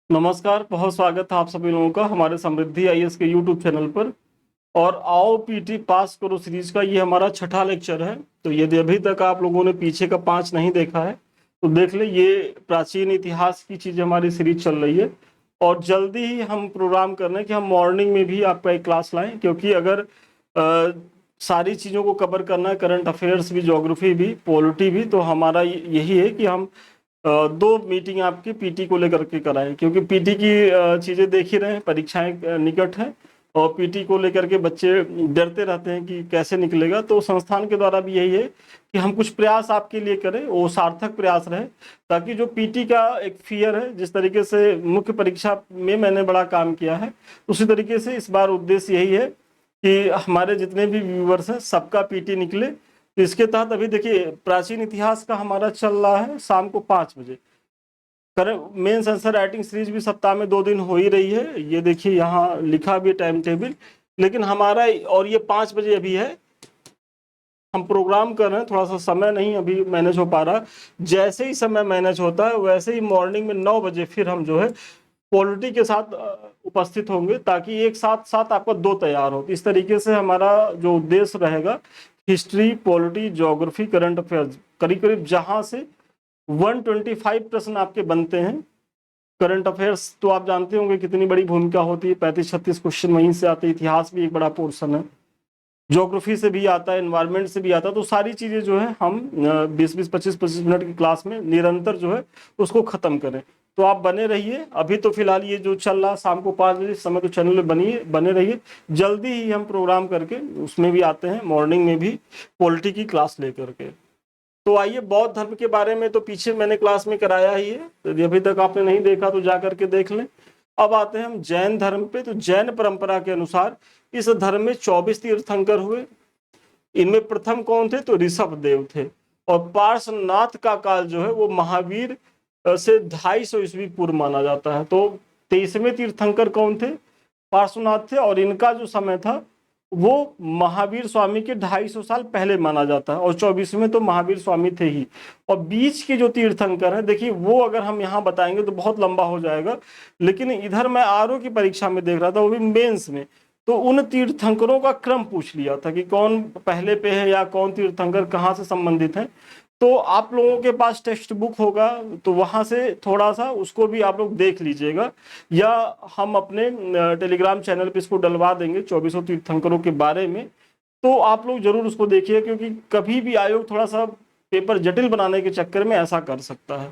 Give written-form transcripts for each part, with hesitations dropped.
नमस्कार, बहुत स्वागत है आप सभी लोगों का हमारे समृद्धि आईएएस के यूट्यूब चैनल पर। और आओ पीटी पास करो सीरीज का ये हमारा छठा लेक्चर है। तो यदि अभी तक आप लोगों ने पीछे का 5 नहीं देखा है तो देख ले। ये प्राचीन इतिहास की चीज हमारी सीरीज चल रही है और जल्दी ही हम प्रोग्राम कर रहे हैं कि हम मॉर्निंग में भी आपका एक क्लास लाएं, क्योंकि अगर सारी चीज़ों को कवर करना है, करंट अफेयर्स भी, ज्योग्राफी भी, पॉलिटी भी, तो हमारा यही है कि हम 2 मीटिंग आपकी पीटी को लेकर के कराएं, क्योंकि पीटी की चीजें देख ही रहे हैं, परीक्षाएं निकट हैं और पीटी को लेकर के बच्चे डरते रहते हैं कि कैसे निकलेगा। तो संस्थान के द्वारा भी यही है कि हम कुछ प्रयास आपके लिए करें, वो सार्थक प्रयास रहे, ताकि जो पीटी का एक फियर है, जिस तरीके से मुख्य परीक्षा में मैंने बड़ा काम किया है, उसी तरीके से इस बार उद्देश्य यही है कि हमारे जितने भी व्यूवर्स हैं सबका पीटी निकले। तो इसके तहत अभी देखिए, प्राचीन इतिहास का हमारा चल रहा है शाम को 5 बजे। मेंस आंसर राइटिंग सीरीज भी सप्ताह में 2 दिन हो ही रही है, ये देखिए यहाँ लिखा भी टाइम टेबल। लेकिन हमारा और ये 5 बजे अभी है, हम प्रोग्राम कर रहे हैं, थोड़ा सा समय नहीं अभी मैनेज हो पा रहा। जैसे ही समय मैनेज होता है वैसे ही मॉर्निंग में 9 बजे फिर हम जो है पॉलिटी के साथ उपस्थित होंगे, ताकि एक साथ साथ आपका 2 तैयार हो। इस तरीके से हमारा जो उद्देश्य रहेगा, history, polity, geography, current affairs, करीब करीब जहां से 125 प्रश्न आपके बनते हैं। करंट अफेयर्स तो आप जानते होंगे कितनी बड़ी भूमिका होती है, 35-36 क्वेश्चन वहीं से आते हैं। इतिहास भी एक बड़ा पोर्शन है, ज्योग्राफी से भी आता है, एनवायरनमेंट से भी आता है। तो सारी चीजें जो है हम 20-20, 25-25 मिनट की क्लास में निरंतर जो है उसको खत्म करें। तो आप बने रहिए। अभी तो फिलहाल ये जो चल रहा शाम को 5 बजे समय, तो चैनल में बने रहिए। जल्दी ही हम प्रोग्राम करके उसमें भी आते हैं, मॉर्निंग में भी पॉलिटी की क्लास लेकर के। तो आइए, बौद्ध धर्म के बारे में तो पीछे मैंने क्लास में कराया ही है, यदि अभी तक आपने नहीं देखा तो जा करके देख लें। अब आते हैं हम जैन धर्म पे। तो जैन परंपरा के अनुसार इस धर्म में 24 तीर्थंकर हुए। इनमें प्रथम कौन थे? तो ऋषभ देव थे। और पार्श्वनाथ का काल जो है वो महावीर से 250 ईस्वी पूर्व माना जाता है। तो 23वें तीर्थंकर कौन थे? पार्श्वनाथ थे। और इनका जो समय था वो महावीर स्वामी के 250 साल पहले माना जाता है। और 24वें तो महावीर स्वामी थे ही। और बीच के जो तीर्थंकर हैं, देखिए वो अगर हम यहाँ बताएंगे तो बहुत लंबा हो जाएगा। लेकिन इधर मैं आरओ की परीक्षा में देख रहा था, वो भी मेंस में, तो उन तीर्थंकरों का क्रम पूछ लिया था कि कौन पहले पे है या कौन तीर्थंकर कहाँ से संबंधित है। तो आप लोगों के पास टेक्स्ट बुक होगा, तो वहां से थोड़ा सा उसको भी आप लोग देख लीजिएगा, या हम अपने टेलीग्राम चैनल पे इसको डलवा देंगे 24 तीर्थंकरों के बारे में। तो आप लोग जरूर उसको देखिए, क्योंकि कभी भी आयोग थोड़ा सा पेपर जटिल बनाने के चक्कर में ऐसा कर सकता है।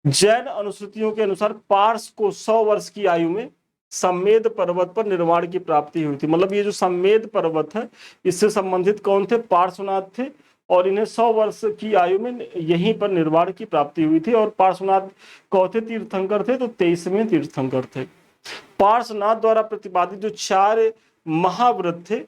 जैन अनुश्रुतियों के अनुसार पार्स को 100 वर्ष की आयु में सम्मेद पर्वत पर निर्वाण की प्राप्ति हुई थी। मतलब ये जो सम्मेद पर्वत है, इससे संबंधित कौन थे? पार्श्वनाथ थे। और इन्हें 100 वर्ष की आयु में यहीं पर निर्वाण की प्राप्ति हुई थी। और पार्श्वनाथ कौथे तीर्थंकर थे? तो 23वें तीर्थंकर थे। पार्श्वनाथ द्वारा प्रतिपादित जो 4 महाव्रत थे,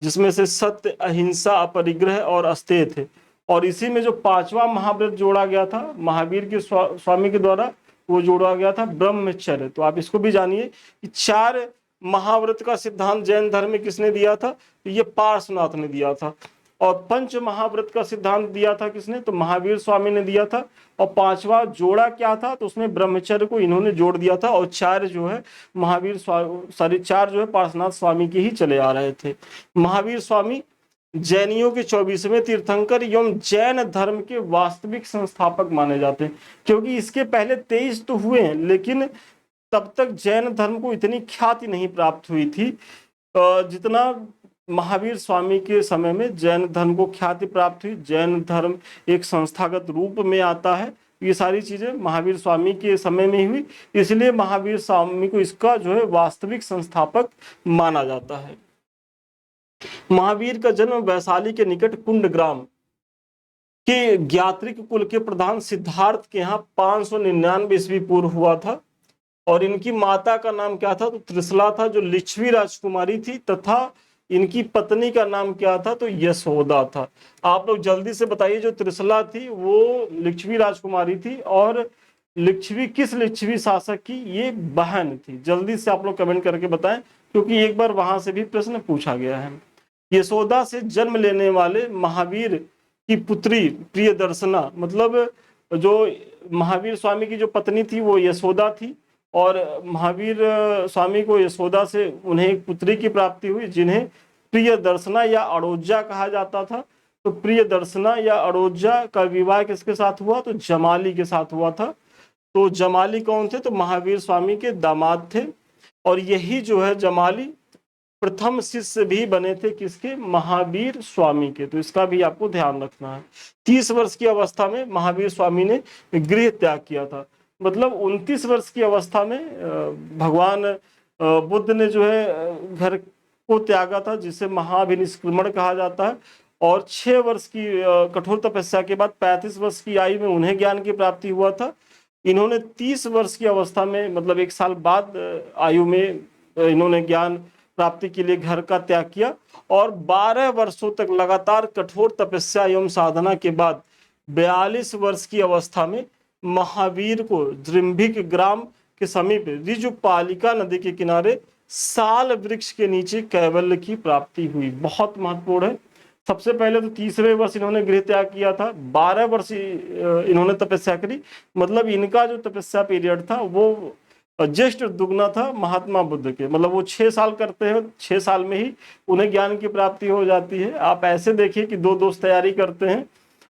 जिसमें से सत्य, अहिंसा, अपरिग्रह और अस्तेय थे। और इसी में जो 5वां महाव्रत जोड़ा गया था महावीर के स्वामी के द्वारा, वो जोड़ा गया था ब्रह्मचर्य। तो आप इसको भी जानिए कि 4 महाव्रत का सिद्धांत जैन धर्म में किसने दिया था? तो ये पार्श्वनाथ ने दिया था। और पंच महाव्रत का सिद्धांत दिया था किसने? तो महावीर स्वामी ने दिया था। और 5वां जोड़ा क्या था? तो उसमें ब्रह्मचर्य को इन्होंने जोड़ दिया था। और 4 जो है महावीर सारी 4 जो है पार्श्वनाथ स्वामी के ही चले आ रहे थे। महावीर स्वामी जैनियों के 24वें तीर्थंकर एवं जैन धर्म के वास्तविक संस्थापक माने जाते हैं। क्योंकि इसके पहले 23 तो हुए हैं, लेकिन तब तक जैन धर्म को इतनी ख्याति नहीं प्राप्त हुई थी जितना महावीर स्वामी के समय में जैन धर्म को ख्याति प्राप्त हुई। जैन धर्म एक संस्थागत रूप में आता है। ये सारी चीजें महावीर स्वामी के समय में ही हुई, इसलिए महावीर स्वामी को इसका जो है वास्तविक संस्थापक माना जाता है। महावीर का जन्म वैशाली के निकट कुंडग्राम के ज्ञात्रिक कुल के प्रधान सिद्धार्थ के यहाँ 599 ईस्वी पूर्व हुआ था। और इनकी माता का नाम क्या था? तो त्रिशला था, जो लिच्छवी राजकुमारी थी। तथा इनकी पत्नी का नाम क्या था? तो यशोदा था। आप लोग जल्दी से बताइए, जो त्रिशला थी वो लिच्छवी राजकुमारी थी, और लिच्छवी किस लिच्छवी शासक की ये बहन थी? जल्दी से आप लोग कमेंट करके बताएं, क्योंकि एक बार वहां से भी प्रश्न पूछा गया है। यशोदा से जन्म लेने वाले महावीर की पुत्री प्रियदर्शना, मतलब जो महावीर स्वामी की जो पत्नी थी वो यशोदा थी। और महावीर स्वामी को यशोदा से उन्हें एक पुत्री की प्राप्ति हुई जिन्हें प्रिय दर्शना या अड़ोजा कहा जाता था। तो प्रिय दर्शना या अड़ोजा का विवाह किसके साथ हुआ? तो जमाली के साथ हुआ था। तो जमाली कौन थे? तो महावीर स्वामी के दामाद थे। और यही जो है जमाली प्रथम शिष्य भी बने थे किसके? महावीर स्वामी के। तो इसका भी आपको ध्यान रखना है। 30 वर्ष की अवस्था में महावीर स्वामी ने गृह त्याग किया था। मतलब 29 वर्ष की अवस्था में भगवान बुद्ध ने जो है घर को त्यागा था, जिसे महाभिनिष्क्रमण कहा जाता है। और 6 वर्ष की कठोर तपस्या के बाद 35 वर्ष की आयु में उन्हें ज्ञान की प्राप्ति हुआ था। इन्होंने 30 वर्ष की अवस्था में, मतलब 1 साल बाद आयु में इन्होंने ज्ञान प्राप्ति के लिए घर का त्याग किया। और 12 वर्षों तक लगातार कठोर तपस्या एवं साधना के बाद 42 वर्ष की अवस्था में महावीर को जृंभिक ग्राम के समीप ऋजुपालिका नदी के किनारे साल वृक्ष के नीचे कैवल्य की प्राप्ति हुई। बहुत महत्वपूर्ण है। सबसे पहले तो 30वें वर्ष इन्होंने गृह त्याग किया था, 12 वर्ष इन्होंने तपस्या करी। मतलब इनका जो तपस्या पीरियड था वो ज्येष्ठ दुगना था महात्मा बुद्ध के। मतलब वो 6 साल करते हैं, 6 साल में ही उन्हें ज्ञान की प्राप्ति हो जाती है। आप ऐसे देखिए कि 2 दोस्त तैयारी करते हैं,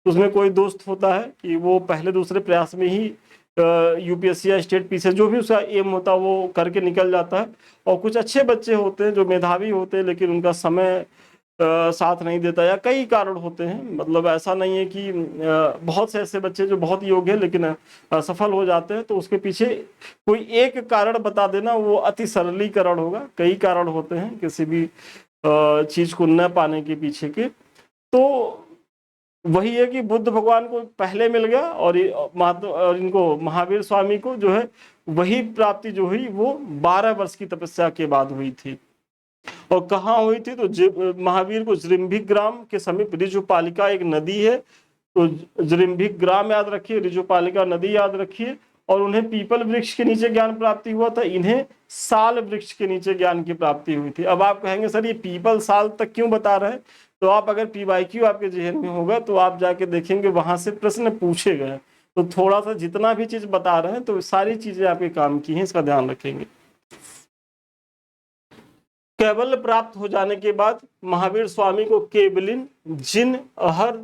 उसमें कोई दोस्त होता है कि वो पहले दूसरे प्रयास में ही यूपीएससी या स्टेट पीछे जो भी उसका एम होता है वो करके निकल जाता है। और कुछ अच्छे बच्चे होते हैं जो मेधावी होते हैं, लेकिन उनका समय साथ नहीं देता, या कई कारण होते हैं। मतलब ऐसा नहीं है कि बहुत से ऐसे बच्चे जो बहुत योग्य है लेकिन असफल हो जाते हैं। तो उसके पीछे कोई एक कारण बता देना वो अति सरलीकरण होगा। कई कारण होते हैं किसी भी चीज को न पाने के पीछे के। तो वही है कि बुद्ध भगवान को पहले मिल गया और इनको महावीर स्वामी को जो है वही प्राप्ति जो हुई वो 12 वर्ष की तपस्या के बाद हुई थी। और कहाँ हुई थी? तो महावीर को जृंभिक ग्राम के समीप, ऋजुपालिका एक नदी है, तो जृंभिक ग्राम याद रखिए, ऋजुपालिका नदी याद रखिए। और उन्हें पीपल वृक्ष के नीचे ज्ञान प्राप्ति हुआ था, इन्हें साल वृक्ष के नीचे ज्ञान की प्राप्ति हुई थी। अब आप कहेंगे सर ये पीपल साल तक क्यों बता रहे हैं? तो आप अगर पीवाईक्यू आपके जहन में होगा तो आप जाके देखेंगे वहां से प्रश्न पूछे गए। तो थोड़ा सा जितना भी चीज बता रहे हैं तो सारी चीजें आपके काम की हैं, इसका ध्यान रखेंगे। कैवल्य प्राप्त हो जाने के बाद महावीर स्वामी को केवलिन, जिन, अहर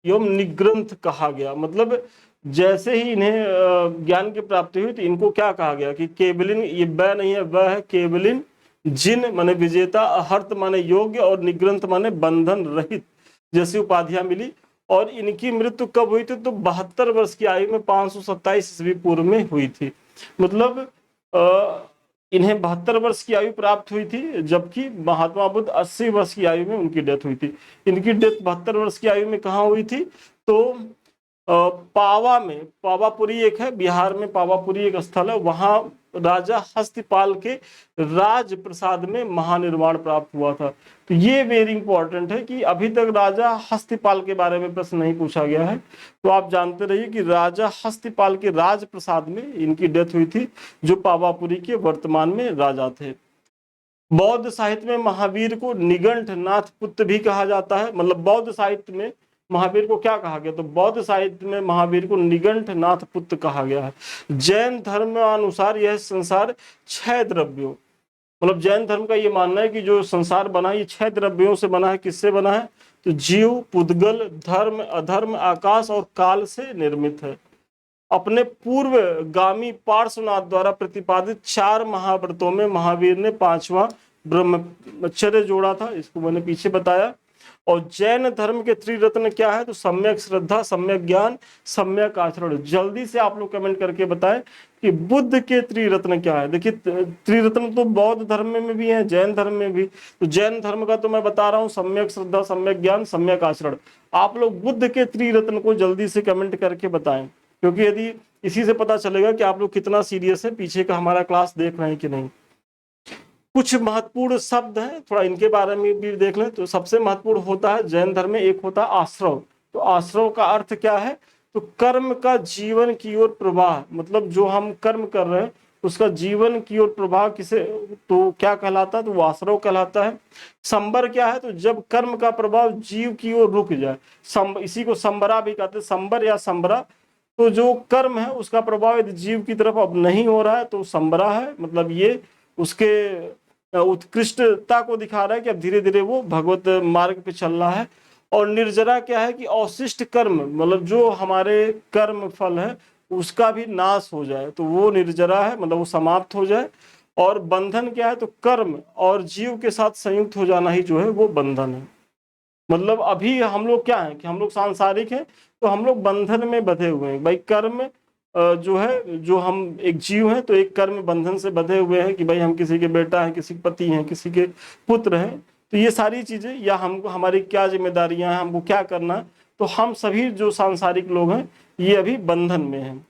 एवं निग्रंथ कहा गया। मतलब जैसे ही इन्हें ज्ञान की प्राप्ति हुई तो इनको क्या कहा गया कि केवलिन, ये ब नहीं है, वह है केवलिन। जिन माने विजेता, अहर्त माने योग्य, और निग्रंथ माने बंधन रहित जैसी उपाधियां मिली। और इनकी मृत्यु कब हुई थी? तो 72 वर्ष की आयु में 527 ईस्वी पूर्व में हुई थी। मतलब इन्हें 72 वर्ष की आयु प्राप्त हुई थी, जबकि महात्मा बुद्ध 80 वर्ष की आयु में उनकी डेथ हुई थी। इनकी डेथ 72 वर्ष की आयु में कहाँ हुई थी? तो पावा में, पावापुरी एक है बिहार में, पावापुरी एक स्थल है, वहां राजा हस्तिपाल के राज प्रसाद में महानिर्वाण प्राप्त हुआ था। तो ये वेरी इंपॉर्टेंट है कि अभी तक राजा हस्तिपाल के बारे में प्रश्न नहीं पूछा गया है। तो आप जानते रहिए कि राजा हस्तिपाल के राज प्रसाद में इनकी डेथ हुई थी, जो पावापुरी के वर्तमान में राजा थे। बौद्ध साहित्य में महावीर को निगंठ नाथ पुत्र भी कहा जाता है। मतलब बौद्ध साहित्य में महावीर को क्या कहा गया? तो बौद्ध साहित्य में महावीर को निगंठ नाथ पुत्र कहा गया है। जैन धर्म अनुसार यह संसार 6 द्रव्यों, मतलब जैन धर्म का ये मानना है कि जो संसार बना है ये 6 द्रव्यों से बना है। किससे बना है? तो जीव, पुद्गल, धर्म, अधर्म, आकाश और काल से निर्मित है। अपने पूर्वगामी पार्श्वनाथ द्वारा प्रतिपादित 4 महाव्रतों में महावीर ने 5वां ब्रह्मचर्य जोड़ा था, इसको मैंने पीछे बताया। और जैन धर्म के त्रिरत्न क्या है? तो सम्यक श्रद्धा, सम्यक ज्ञान, सम्यक आचरण। जल्दी से आप लोग कमेंट करके बताएं कि बुद्ध के त्रिरत्न क्या है। देखिए त्रिरत्न तो बौद्ध धर्म में भी है, जैन धर्म में भी। तो जैन धर्म का तो मैं बता रहा हूँ सम्यक श्रद्धा, सम्यक ज्ञान, सम्यक आचरण। आप लोग बुद्ध के त्रिरत्न को जल्दी से कमेंट करके बताएं, क्योंकि यदि इसी से पता चलेगा कि आप लोग कितना सीरियस है, पीछे का हमारा क्लास देख रहे हैं कि नहीं। कुछ महत्वपूर्ण शब्द हैं, थोड़ा इनके बारे में भी देख लें। तो सबसे महत्वपूर्ण होता है जैन धर्म में, एक होता है आश्रव। तो आश्रव का अर्थ क्या है? तो कर्म का जीवन की ओर प्रवाह। मतलब जो हम कर्म कर रहे हैं उसका जीवन की ओर प्रवाह किसे, तो क्या कहलाता है? तो वो आश्रव कहलाता है। संबर क्या है? तो जब कर्म का प्रभाव जीव की ओर रुक जाए, इसी को संबरा भी कहते हैं। संबर या संबरा तो जो कर्म है उसका प्रभाव यदि जीव की तरफ अब नहीं हो रहा है तो संबरा है, मतलब ये उसके उत्कृष्टता को दिखा रहा है कि अब धीरे धीरे वो भगवत मार्ग पे चल रहा है। और निर्जरा क्या है कि अवशिष्ट कर्म, मतलब जो हमारे कर्म फल है उसका भी नाश हो जाए, तो वो निर्जरा है, मतलब वो समाप्त हो जाए। और बंधन क्या है, तो कर्म और जीव के साथ संयुक्त हो जाना ही जो है वो बंधन है। मतलब अभी हम लोग क्या है कि हम लोग सांसारिक हैं, तो हम लोग बंधन में बंधे हुए हैं भाई। कर्म जो है, जो हम एक जीव हैं तो एक कर्म बंधन से बंधे हुए हैं कि भाई हम किसी के बेटा हैं, किसी के पति हैं, किसी के पुत्र हैं। तो ये सारी चीजें या हमको हमारी क्या जिम्मेदारियां हैं, हमको क्या करना है, तो हम सभी जो सांसारिक लोग हैं ये अभी बंधन में हैं।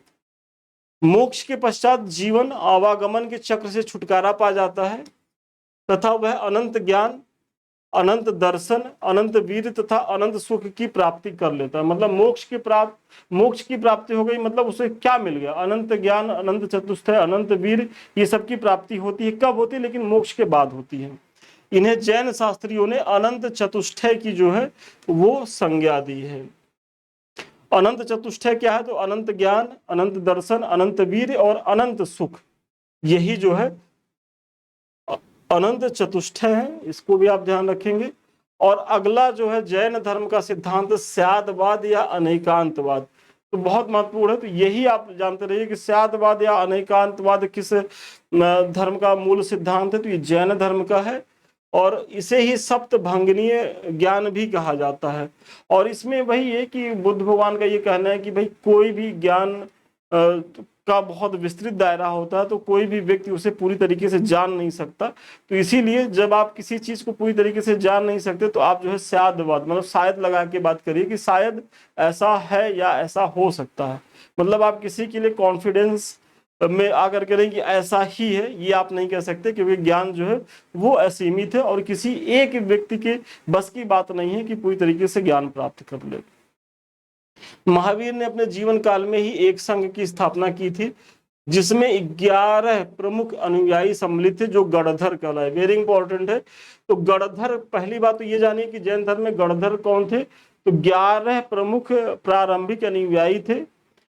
मोक्ष के पश्चात जीवन आवागमन के चक्र से छुटकारा पा जाता है तथा वह अनंत ज्ञान, अनंत दर्शन, अनंत वीर तथा अनंत सुख की प्राप्ति कर लेता है। मतलब मोक्ष की प्राप्ति हो गई, मतलब उसे क्या मिल गया, अनंत ज्ञान, अनंत चतुष्टय, अनंत वीर, ये सब की प्राप्ति होती है। कब होती है, लेकिन मोक्ष के बाद होती है। इन्हें जैन शास्त्रियों ने अनंत चतुष्टय की जो है वो संज्ञा दी है। अनंत चतुष्टय क्या है, तो अनंत ज्ञान, अनंत दर्शन, अनंत वीर और अनंत सुख, यही जो है अनंत चतुष्टय है। इसको भी आप ध्यान रखेंगे। और अगला जो है जैन धर्म का सिद्धांत स्यादवाद या अनेकांतवाद, तो बहुत महत्वपूर्ण है। तो यही आप जानते रहिए कि स्यादवाद या अनेकांतवाद किस धर्म का मूल सिद्धांत है, तो ये जैन धर्म का है। और इसे ही सप्त भंगनीय ज्ञान भी कहा जाता है। और इसमें वही है कि बुद्ध भगवान का ये कहना है कि भाई कोई भी ज्ञान का बहुत विस्तृत दायरा होता है, तो कोई भी व्यक्ति उसे पूरी तरीके से जान नहीं सकता। तो इसीलिए जब आप किसी चीज को पूरी तरीके से जान नहीं सकते तो आप जो है स्यादवाद, मतलब शायद लगा के बात करिए कि शायद ऐसा है या ऐसा हो सकता है। मतलब आप किसी के लिए कॉन्फिडेंस में आकर करें कि ऐसा ही है, ये आप नहीं कह सकते, क्योंकि ज्ञान जो है वो असीमित है और किसी एक व्यक्ति के बस की बात नहीं है कि पूरी तरीके से ज्ञान प्राप्त कर ले। महावीर ने अपने जीवन काल में ही एक संघ की स्थापना की थी जिसमें 11 प्रमुख अनुयायी सम्मिलित थे जो गणधर कहलाए। वेरी इंपॉर्टेंट है। तो गणधर, पहली बात तो ये जानिए कि जैन धर्म में गणधर कौन थे, तो 11 प्रमुख प्रारंभिक अनुयायी थे।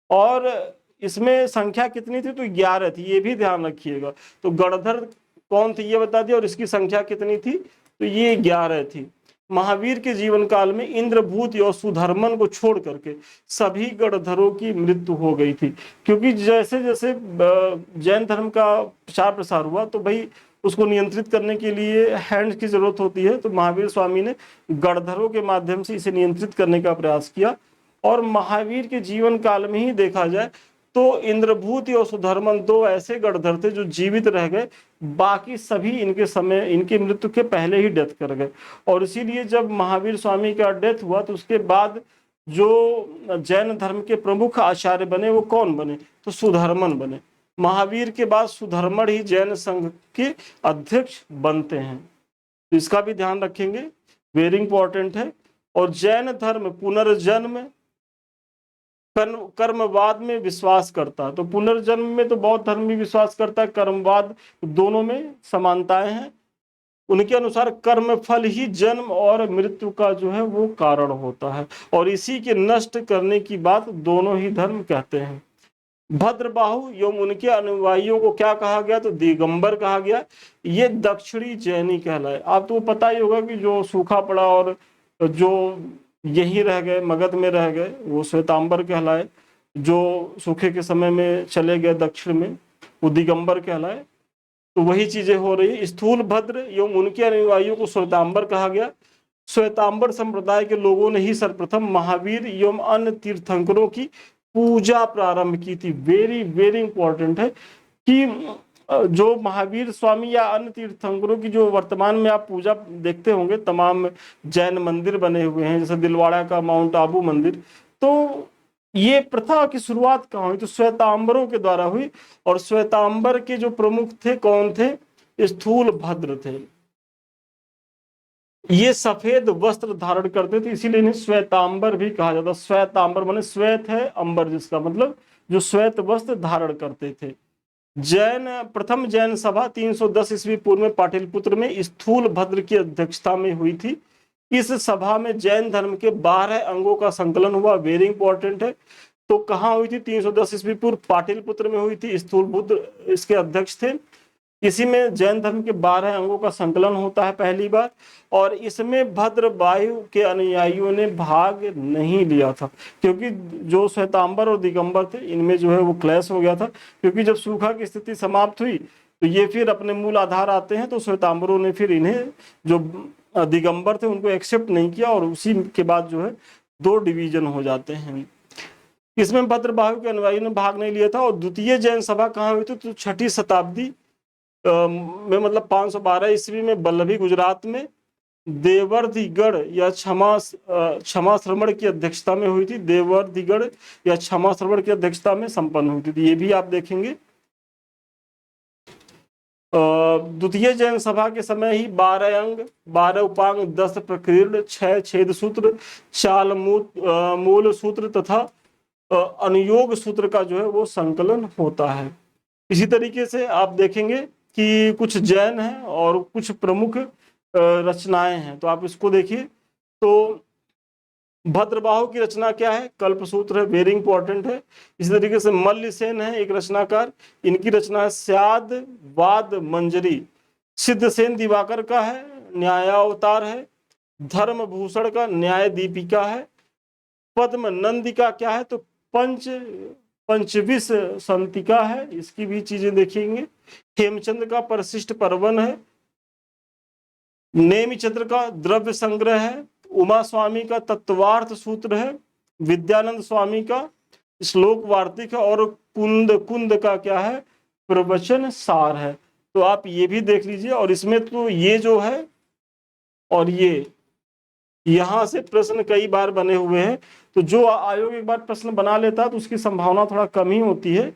और इसमें संख्या कितनी थी, तो 11 थी, ये भी ध्यान रखिएगा। तो गणधर कौन थे ये बता दिया, और इसकी संख्या कितनी थी, तो ये 11 थी। महावीर के जीवन काल में इंद्रभूत और सुधर्मन को छोड़ करके सभी गणधरों की मृत्यु हो गई थी। क्योंकि जैसे जैसे जैन धर्म का प्रचार प्रसार हुआ तो भाई उसको नियंत्रित करने के लिए हैंड की जरूरत होती है। तो महावीर स्वामी ने गणधरों के माध्यम से इसे नियंत्रित करने का प्रयास किया। और महावीर के जीवन काल में ही देखा जाए तो इंद्रभूत और सुधर्मन 2 ऐसे गणधर थे जो जीवित रह गए, बाकी सभी इनके मृत्यु के पहले ही डेथ कर गए। और इसीलिए जब महावीर स्वामी का डेथ हुआ तो उसके बाद जो जैन धर्म के प्रमुख आचार्य बने वो कौन बने, तो सुधर्मन बने। महावीर के बाद सुधर्मन ही जैन संघ के अध्यक्ष बनते हैं, तो इसका भी ध्यान रखेंगे, वेरी इंपॉर्टेंट है। और जैन धर्म पुनर्जन्म कर्मवाद में विश्वास करता है। तो पुनर्जन्म में तो बौद्ध धर्म भी विश्वास करता है, कर्मवाद, दोनों में समानताएं हैं। उनके अनुसार कर्म फल ही जन्म और मृत्यु का जो है वो कारण होता है, और इसी के नष्ट करने की बात दोनों ही धर्म कहते हैं। भद्रबाहु एवं उनके अनुयायियों को क्या कहा गया, तो दिगंबर कहा गया। ये दक्षिणी जैनी कहलाए। आप तो पता ही होगा कि जो सूखा पड़ा और जो यही रह गए, मगध में रह गए, वो श्वेतांबर कहलाए। जो सूखे के समय में चले गए दक्षिण में, वो दिगंबर कहलाए। तो वही चीजें हो रही है। स्थूल भद्र एवं उनके अनुयायियों को श्वेतांबर कहा गया। श्वेतांबर संप्रदाय के लोगों ने ही सर्वप्रथम महावीर एवं अन्य तीर्थंकरों की पूजा प्रारंभ की थी। वेरी वेरी इंपॉर्टेंट है कि जो महावीर स्वामी या अन्य तीर्थंकरों की जो वर्तमान में आप पूजा देखते होंगे, तमाम जैन मंदिर बने हुए हैं, जैसे दिलवाड़ा का माउंट आबू मंदिर, तो ये प्रथा की शुरुआत कहाँ हुई, तो श्वेतांबरों के द्वारा हुई। और श्वेतांबर के जो प्रमुख थे कौन थे, स्थूल भद्र थे। ये सफेद वस्त्र धारण करते थे, इसीलिए इन्हें श्वेतांबर भी कहा जाता। श्वेतांबर माने श्वेत है अंबर, जिसका मतलब जो श्वेत वस्त्र धारण करते थे। प्रथम जैन सभा 310 ईस्वी पूर्व में पाटलिपुत्र में स्थूल भद्र की अध्यक्षता में हुई थी। इस सभा में जैन धर्म के 12 अंगों का संकलन हुआ। वेरी इंपॉर्टेंट है। तो कहाँ हुई थी? 310 ईस्वी पूर्व पाटलिपुत्र में हुई थी। स्थूलपुत्र इसके अध्यक्ष थे। इसी में जैन धर्म के 12 अंगों का संकलन होता है पहली बार, और इसमें भद्रवायु के अनुयायियों ने भाग नहीं लिया था, क्योंकि जो श्वेतांबर और दिगंबर थे इनमें जो है वो क्लैश हो गया था। क्योंकि जब सूखा की स्थिति समाप्त हुई तो ये फिर अपने मूल आधार आते हैं, तो श्वेतांबरों ने फिर इन्हें, जो दिगंबर थे, उनको एक्सेप्ट नहीं किया, और उसी के बाद जो है 2 डिवीजन हो जाते हैं। इसमें भद्रवायु के अनुयायियों ने भाग नहीं लिया था। और द्वितीय जैन सभा कहाँ हुई थी? तो 6ठी शताब्दी में, मतलब 512 ईस्वी में बल्लभी गुजरात में देवर्धिगढ़ या क्षमा श्रवण की अध्यक्षता में हुई थी। देवर्धिगढ़ या क्षमा श्रवण की अध्यक्षता में संपन्न हुई थी। ये भी आप देखेंगे। द्वितीय जैन सभा के समय ही 12 अंग, 12 उपांग, 10 प्रकीर्ण, 6 छेद सूत्र, 4 मूल सूत्र तथा अनुयोग सूत्र का जो है वो संकलन होता है। इसी तरीके से आप देखेंगे कि कुछ जैन हैं और कुछ प्रमुख रचनाएं हैं, तो आप इसको देखिए। तो भद्रबाहु की रचना क्या है? कल्पसूत्र है, वेरी इंपॉर्टेंट है। इसी तरीके से मल्लसेन है एक रचनाकार, इनकी रचना है स्याद वाद मंजरी। सिद्धसेन दिवाकर का है न्यायावतार है। धर्मभूषण का न्याय दीपिका है। पद्म नंदी का क्या है? तो पंचविश संतिका है, इसकी भी चीजें देखेंगे। हेमचंद का परिशिष्ट पर्वन है। नेमिचंद्र का द्रव्य संग्रह है। उमा स्वामी का तत्वार्थ सूत्र है। विद्यानंद स्वामी का श्लोक वार्तिक है। और कुंद का क्या है? प्रवचन सार है। तो आप ये भी देख लीजिए। और इसमें तो ये जो है और ये यहां से प्रश्न कई बार बने हुए हैं, तो जो आयोग एक बार प्रश्न बना लेता है तो उसकी संभावना थोड़ा कम ही होती है।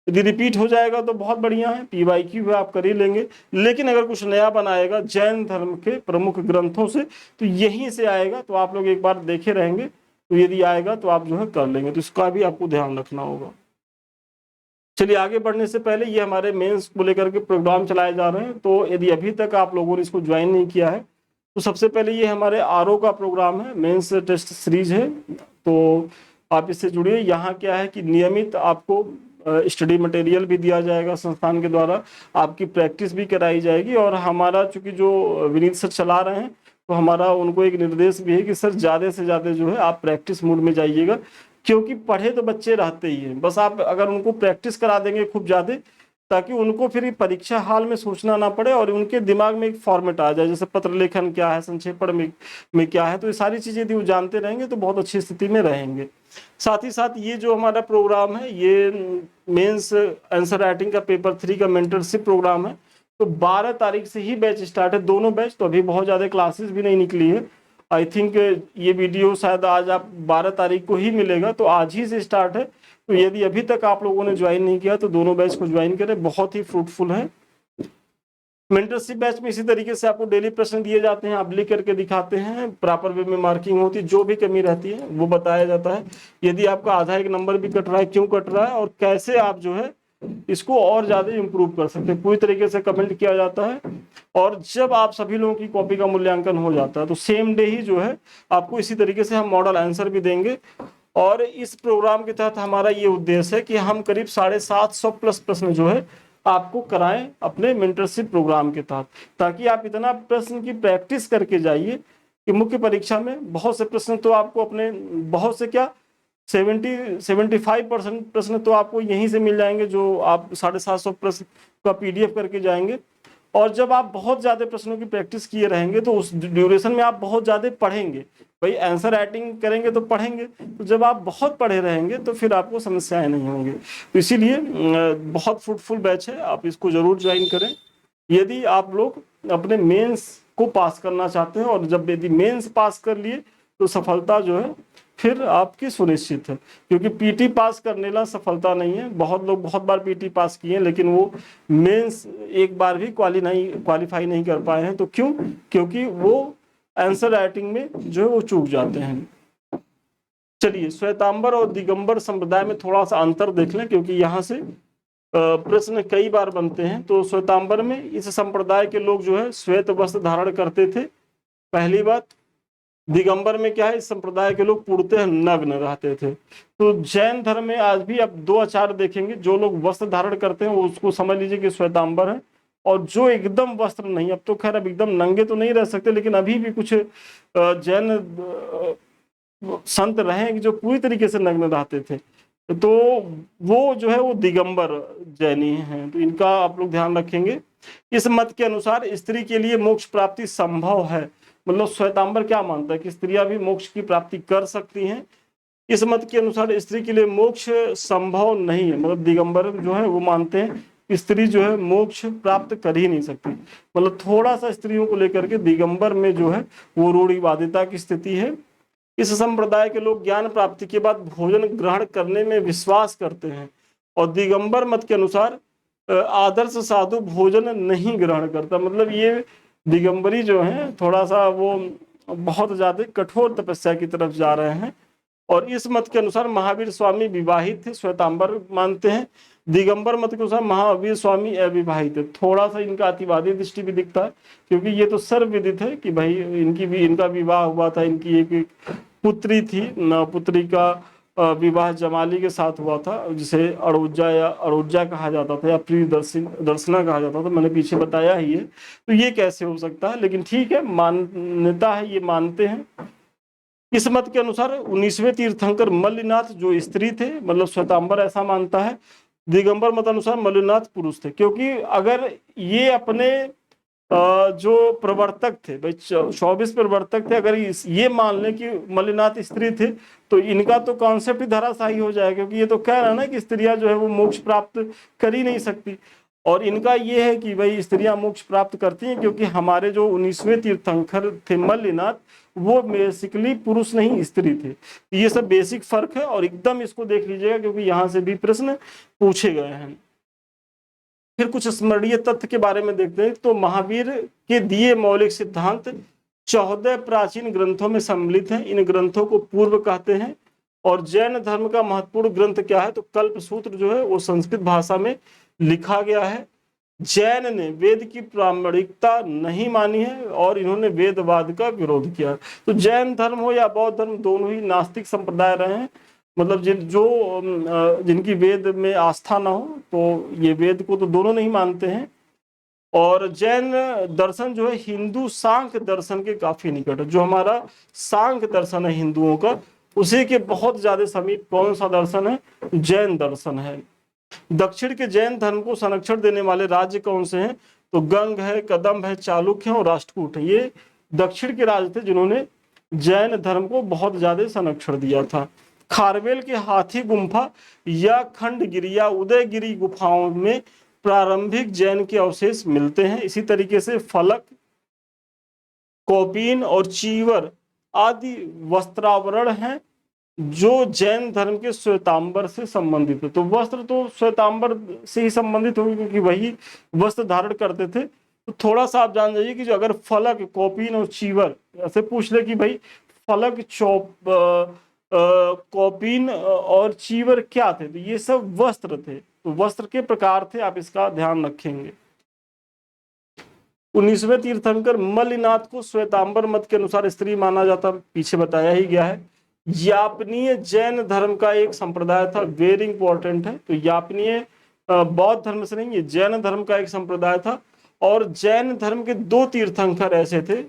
यदि रिपीट हो जाएगा तो बहुत बढ़िया है, PYQ आप कर ही लेंगे। लेकिन अगर कुछ नया बनाएगा जैन धर्म के प्रमुख ग्रंथों से तो यहीं से आएगा, तो आप लोग एक बार देखे रहेंगे, तो यदि आएगा तो आप जो है कर लेंगे। तो इसका भी आपको ध्यान रखना होगा। चलिए आगे बढ़ने से पहले, ये हमारे मेंस को लेकर के प्रोग्राम चलाए जा रहे हैं, तो यदि अभी तक आप लोगों ने इसको ज्वाइन नहीं किया है तो सबसे पहले ये हमारे RO का प्रोग्राम है, मेंस टेस्ट सीरीज है, तो आप इससे जुड़िए। यहाँ क्या है कि नियमित आपको स्टडी मटेरियल भी दिया जाएगा संस्थान के द्वारा, आपकी प्रैक्टिस भी कराई जाएगी। और हमारा चूंकि जो विनीत सर चला रहे हैं, तो हमारा उनको एक निर्देश भी है कि सर ज़्यादा से ज़्यादा जो है आप प्रैक्टिस मोड में जाइएगा, क्योंकि पढ़े तो बच्चे रहते ही हैं, बस आप अगर उनको प्रैक्टिस करा देंगे खूब ज़्यादा, ताकि उनको फिर परीक्षा हाल में सोचना ना पड़े और उनके दिमाग में एक फॉर्मेट आ जाए, जैसे पत्र लेखन क्या है, संक्षेपण में क्या है, तो ये सारी चीज़ें यदि वो जानते रहेंगे तो बहुत अच्छी स्थिति में रहेंगे। साथ ही साथ ये जो हमारा प्रोग्राम है, ये मेंस आंसर राइटिंग का पेपर 3 का मेंटरशिप प्रोग्राम है। तो 12 तारीख से ही बैच स्टार्ट है, दोनों बैच। तो अभी बहुत ज़्यादा क्लासेस भी नहीं निकली है। आई थिंक ये वीडियो शायद आज आप 12 तारीख को ही मिलेगा, तो आज ही से स्टार्ट है। तो यदि अभी तक आप लोगों ने ज्वाइन नहीं किया तो दोनों बैच को ज्वाइन करें, बहुत ही फ्रूटफुल है। मेंटरशिप बैच में इसी तरीके से आपको डेली प्रश्न दिए जाते हैं, आप लिख करके दिखाते हैं, प्रॉपर वे में मार्किंग होती है, जो भी कमी रहती है वो बताया जाता है। यदि आपका आधा एक नंबर भी कट रहा है, क्यों कट रहा है और कैसे आप जो है इसको और ज्यादा इंप्रूव कर सकते हैं, पूरी तरीके से कमेंट किया जाता है। और जब आप सभी लोगों की कॉपी का मूल्यांकन हो जाता है तो सेम डे ही जो है आपको इसी तरीके से हम मॉडल आंसर भी देंगे। और इस प्रोग्राम के तहत हमारा ये उद्देश्य है कि हम करीब 750 प्लस प्रश्न जो है आपको कराएं अपने मेंटरशिप प्रोग्राम के तहत, ताकि आप इतना प्रश्न की प्रैक्टिस करके जाइए कि मुख्य परीक्षा में बहुत से प्रश्न तो आपको अपने, बहुत से क्या 75% प्रश्न तो आपको यहीं से मिल जाएंगे, जो आप 750 प्रश्न का PDF करके जाएंगे। और जब आप बहुत ज़्यादा प्रश्नों की प्रैक्टिस किए रहेंगे तो उस ड्यूरेशन में आप बहुत ज़्यादा पढ़ेंगे। भाई आंसर राइटिंग करेंगे तो पढ़ेंगे, तो जब आप बहुत पढ़े रहेंगे तो फिर आपको समस्याएं नहीं होंगी। तो इसीलिए बहुत फ्रूटफुल बैच है, आप इसको ज़रूर ज्वाइन करें यदि आप लोग अपने मेंस को पास करना चाहते हैं। और जब यदि मेंस पास कर लिए तो सफलता जो है फिर आपकी सुनिश्चित है, क्योंकि PT पास करने ला सफलता नहीं है। बहुत लोग बहुत बार PT पास किए लेकिन वो मेंस एक बार भी क्वालिफाई नहीं कर पाए हैं। तो क्यों? क्योंकि वो आंसर राइटिंग में जो है वो चूक जाते हैं। चलिए श्वेतांबर और दिगंबर संप्रदाय में थोड़ा सा अंतर देख लें, क्योंकि यहाँ से प्रश्न कई बार बनते हैं। तो श्वेतांबर में इस संप्रदाय के लोग जो है श्वेत वस्त्र धारण करते थे, पहली बात। दिगंबर में क्या है, इस संप्रदाय के लोग पूर्णतः नग्न रहते थे। तो जैन धर्म में आज भी आप दो आचार देखेंगे, जो लोग वस्त्र धारण करते हैं वो उसको समझ लीजिए कि श्वेतांबर है, और जो एकदम वस्त्र नहीं, अब तो खैर अब एकदम नंगे तो नहीं रह सकते, लेकिन अभी भी कुछ जैन संत रहे हैं कि जो पूरी तरीके से नग्न रहते थे, तो वो जो है वो दिगंबर जैनी हैं। तो इनका आप लोग ध्यान रखेंगे। इस मत के अनुसार स्त्री के लिए मोक्ष प्राप्ति संभव है, मतलब श्वेतांबर क्या मानता है कि स्त्रियां भी मोक्ष की प्राप्ति कर सकती हैं। इस मत के अनुसार स्त्री के लिए मोक्ष संभव नहीं है, मतलब दिगंबर जो है वो मानते हैं स्त्री जो है मोक्ष प्राप्त कर ही नहीं सकती। मतलब थोड़ा सा स्त्रियों को लेकर के दिगंबर में जो है वो रूढ़िवादिता की स्थिति है। इस संप्रदाय के लोग ज्ञान प्राप्ति के बाद भोजन ग्रहण करने में विश्वास करते हैं, और दिगंबर मत के अनुसार आदर्श साधु भोजन नहीं ग्रहण करता। मतलब ये दिगंबरी जो है थोड़ा सा वो बहुत ज्यादा कठोर तपस्या की तरफ जा रहे हैं। और इस मत के अनुसार महावीर स्वामी विवाहित थे, श्वेतांबर मानते हैं। दिगंबर मत के अनुसार महावीर स्वामी अविवाहित है। थोड़ा सा इनका अतिवादी दृष्टि भी दिखता है, क्योंकि ये तो सर्वविदित है कि भाई इनका विवाह हुआ था, इनकी एक पुत्री थी, पुत्री का विवाह जमाली के साथ हुआ था, जिसे अड़ोजा कहा जाता था या दर्शना कहा जाता था, मैंने पीछे बताया ही है। तो ये कैसे हो सकता है, लेकिन ठीक है, मान्यता है, ये मानते हैं। इस मत के अनुसार 19वें तीर्थंकर मल्लिनाथ जो स्त्री थे, मतलब श्वेतांबर ऐसा मानता है। दिगंबर मत अनुसार मल्लिनाथ पुरुष थे, क्योंकि अगर ये अपने जो प्रवर्तक थे भाई 24 प्रवर्तक थे, अगर ये मान लें कि मल्लिनाथ स्त्री थे, तो इनका तो कॉन्सेप्ट ही धराशायी हो जाएगा, क्योंकि ये तो कह रहा है ना कि स्त्रियां जो है वो मोक्ष प्राप्त कर ही नहीं सकती। और इनका ये है कि भाई स्त्रियां मोक्ष प्राप्त करती हैं, क्योंकि हमारे जो 19वें तीर्थंकर थे मल्लिनाथ, वो बेसिकली पुरुष नहीं स्त्री थे। ये सब बेसिक फर्क है, और एकदम इसको देख लीजिएगा, क्योंकि यहाँ से भी प्रश्न पूछे गए हैं। फिर कुछ स्मरणीय तथ्य के बारे में देखते हैं। तो महावीर के दिए मौलिक सिद्धांत 14 प्राचीन ग्रंथों में सम्मिलित हैं। इन ग्रंथों को पूर्व कहते हैं। और जैन धर्म का महत्वपूर्ण ग्रंथ क्या है, तो कल्प सूत्र जो है वो संस्कृत भाषा में लिखा गया है। जैन ने वेद की प्रामाणिकता नहीं मानी है, और इन्होंने वेदवाद का विरोध किया। तो जैन धर्म हो या बौद्ध धर्म, दोनों ही नास्तिक संप्रदाय रहे हैं। मतलब जिनकी वेद में आस्था ना हो, तो ये वेद को तो दोनों नहीं मानते हैं। और जैन दर्शन जो है हिंदू सांख्य दर्शन के काफी निकट है। जो हमारा सांख्य दर्शन है हिंदुओं का, उसी के बहुत ज्यादा समीप कौन सा दर्शन है, जैन दर्शन है। दक्षिण के जैन धर्म को संरक्षण देने वाले राज्य कौन से हैं, तो गंग है, कदम्ब है, चालुक्य है और राष्ट्रकूट है। ये दक्षिण के राज्य थे जिन्होंने जैन धर्म को बहुत ज्यादा संरक्षण दिया था। खारवेल के हाथी गुम्फा या खंडगिरी या उदयगिरी गुफाओं में प्रारंभिक जैन के अवशेष मिलते हैं। इसी तरीके से फलक, कौपीन और चीवर आदि वस्त्रावरण हैं जो जैन धर्म के श्वेतांबर से संबंधित है। तो वस्त्र तो श्वेतांबर से ही संबंधित होगी, क्योंकि वही वस्त्र धारण करते थे। तो थोड़ा सा आप जान जाइए कि जो अगर फलक, कौपीन और चीवर ऐसे पूछ ले कि भाई फलक, कौपीन और चीवर क्या थे, तो ये सब वस्त्र थे। तो वस्त्र के प्रकार थे, आप इसका ध्यान रखेंगे। 19वें तीर्थंकर मल्लिनाथ को श्वेतांबर मत के अनुसार स्त्री माना जाता, पीछे बताया ही गया है। यापनीय जैन धर्म का एक संप्रदाय था, वेरी इंपॉर्टेंट है। तो यापनीय बौद्ध धर्म से नहीं, ये जैन धर्म का एक संप्रदाय था। और जैन धर्म के दो तीर्थंकर ऐसे थे,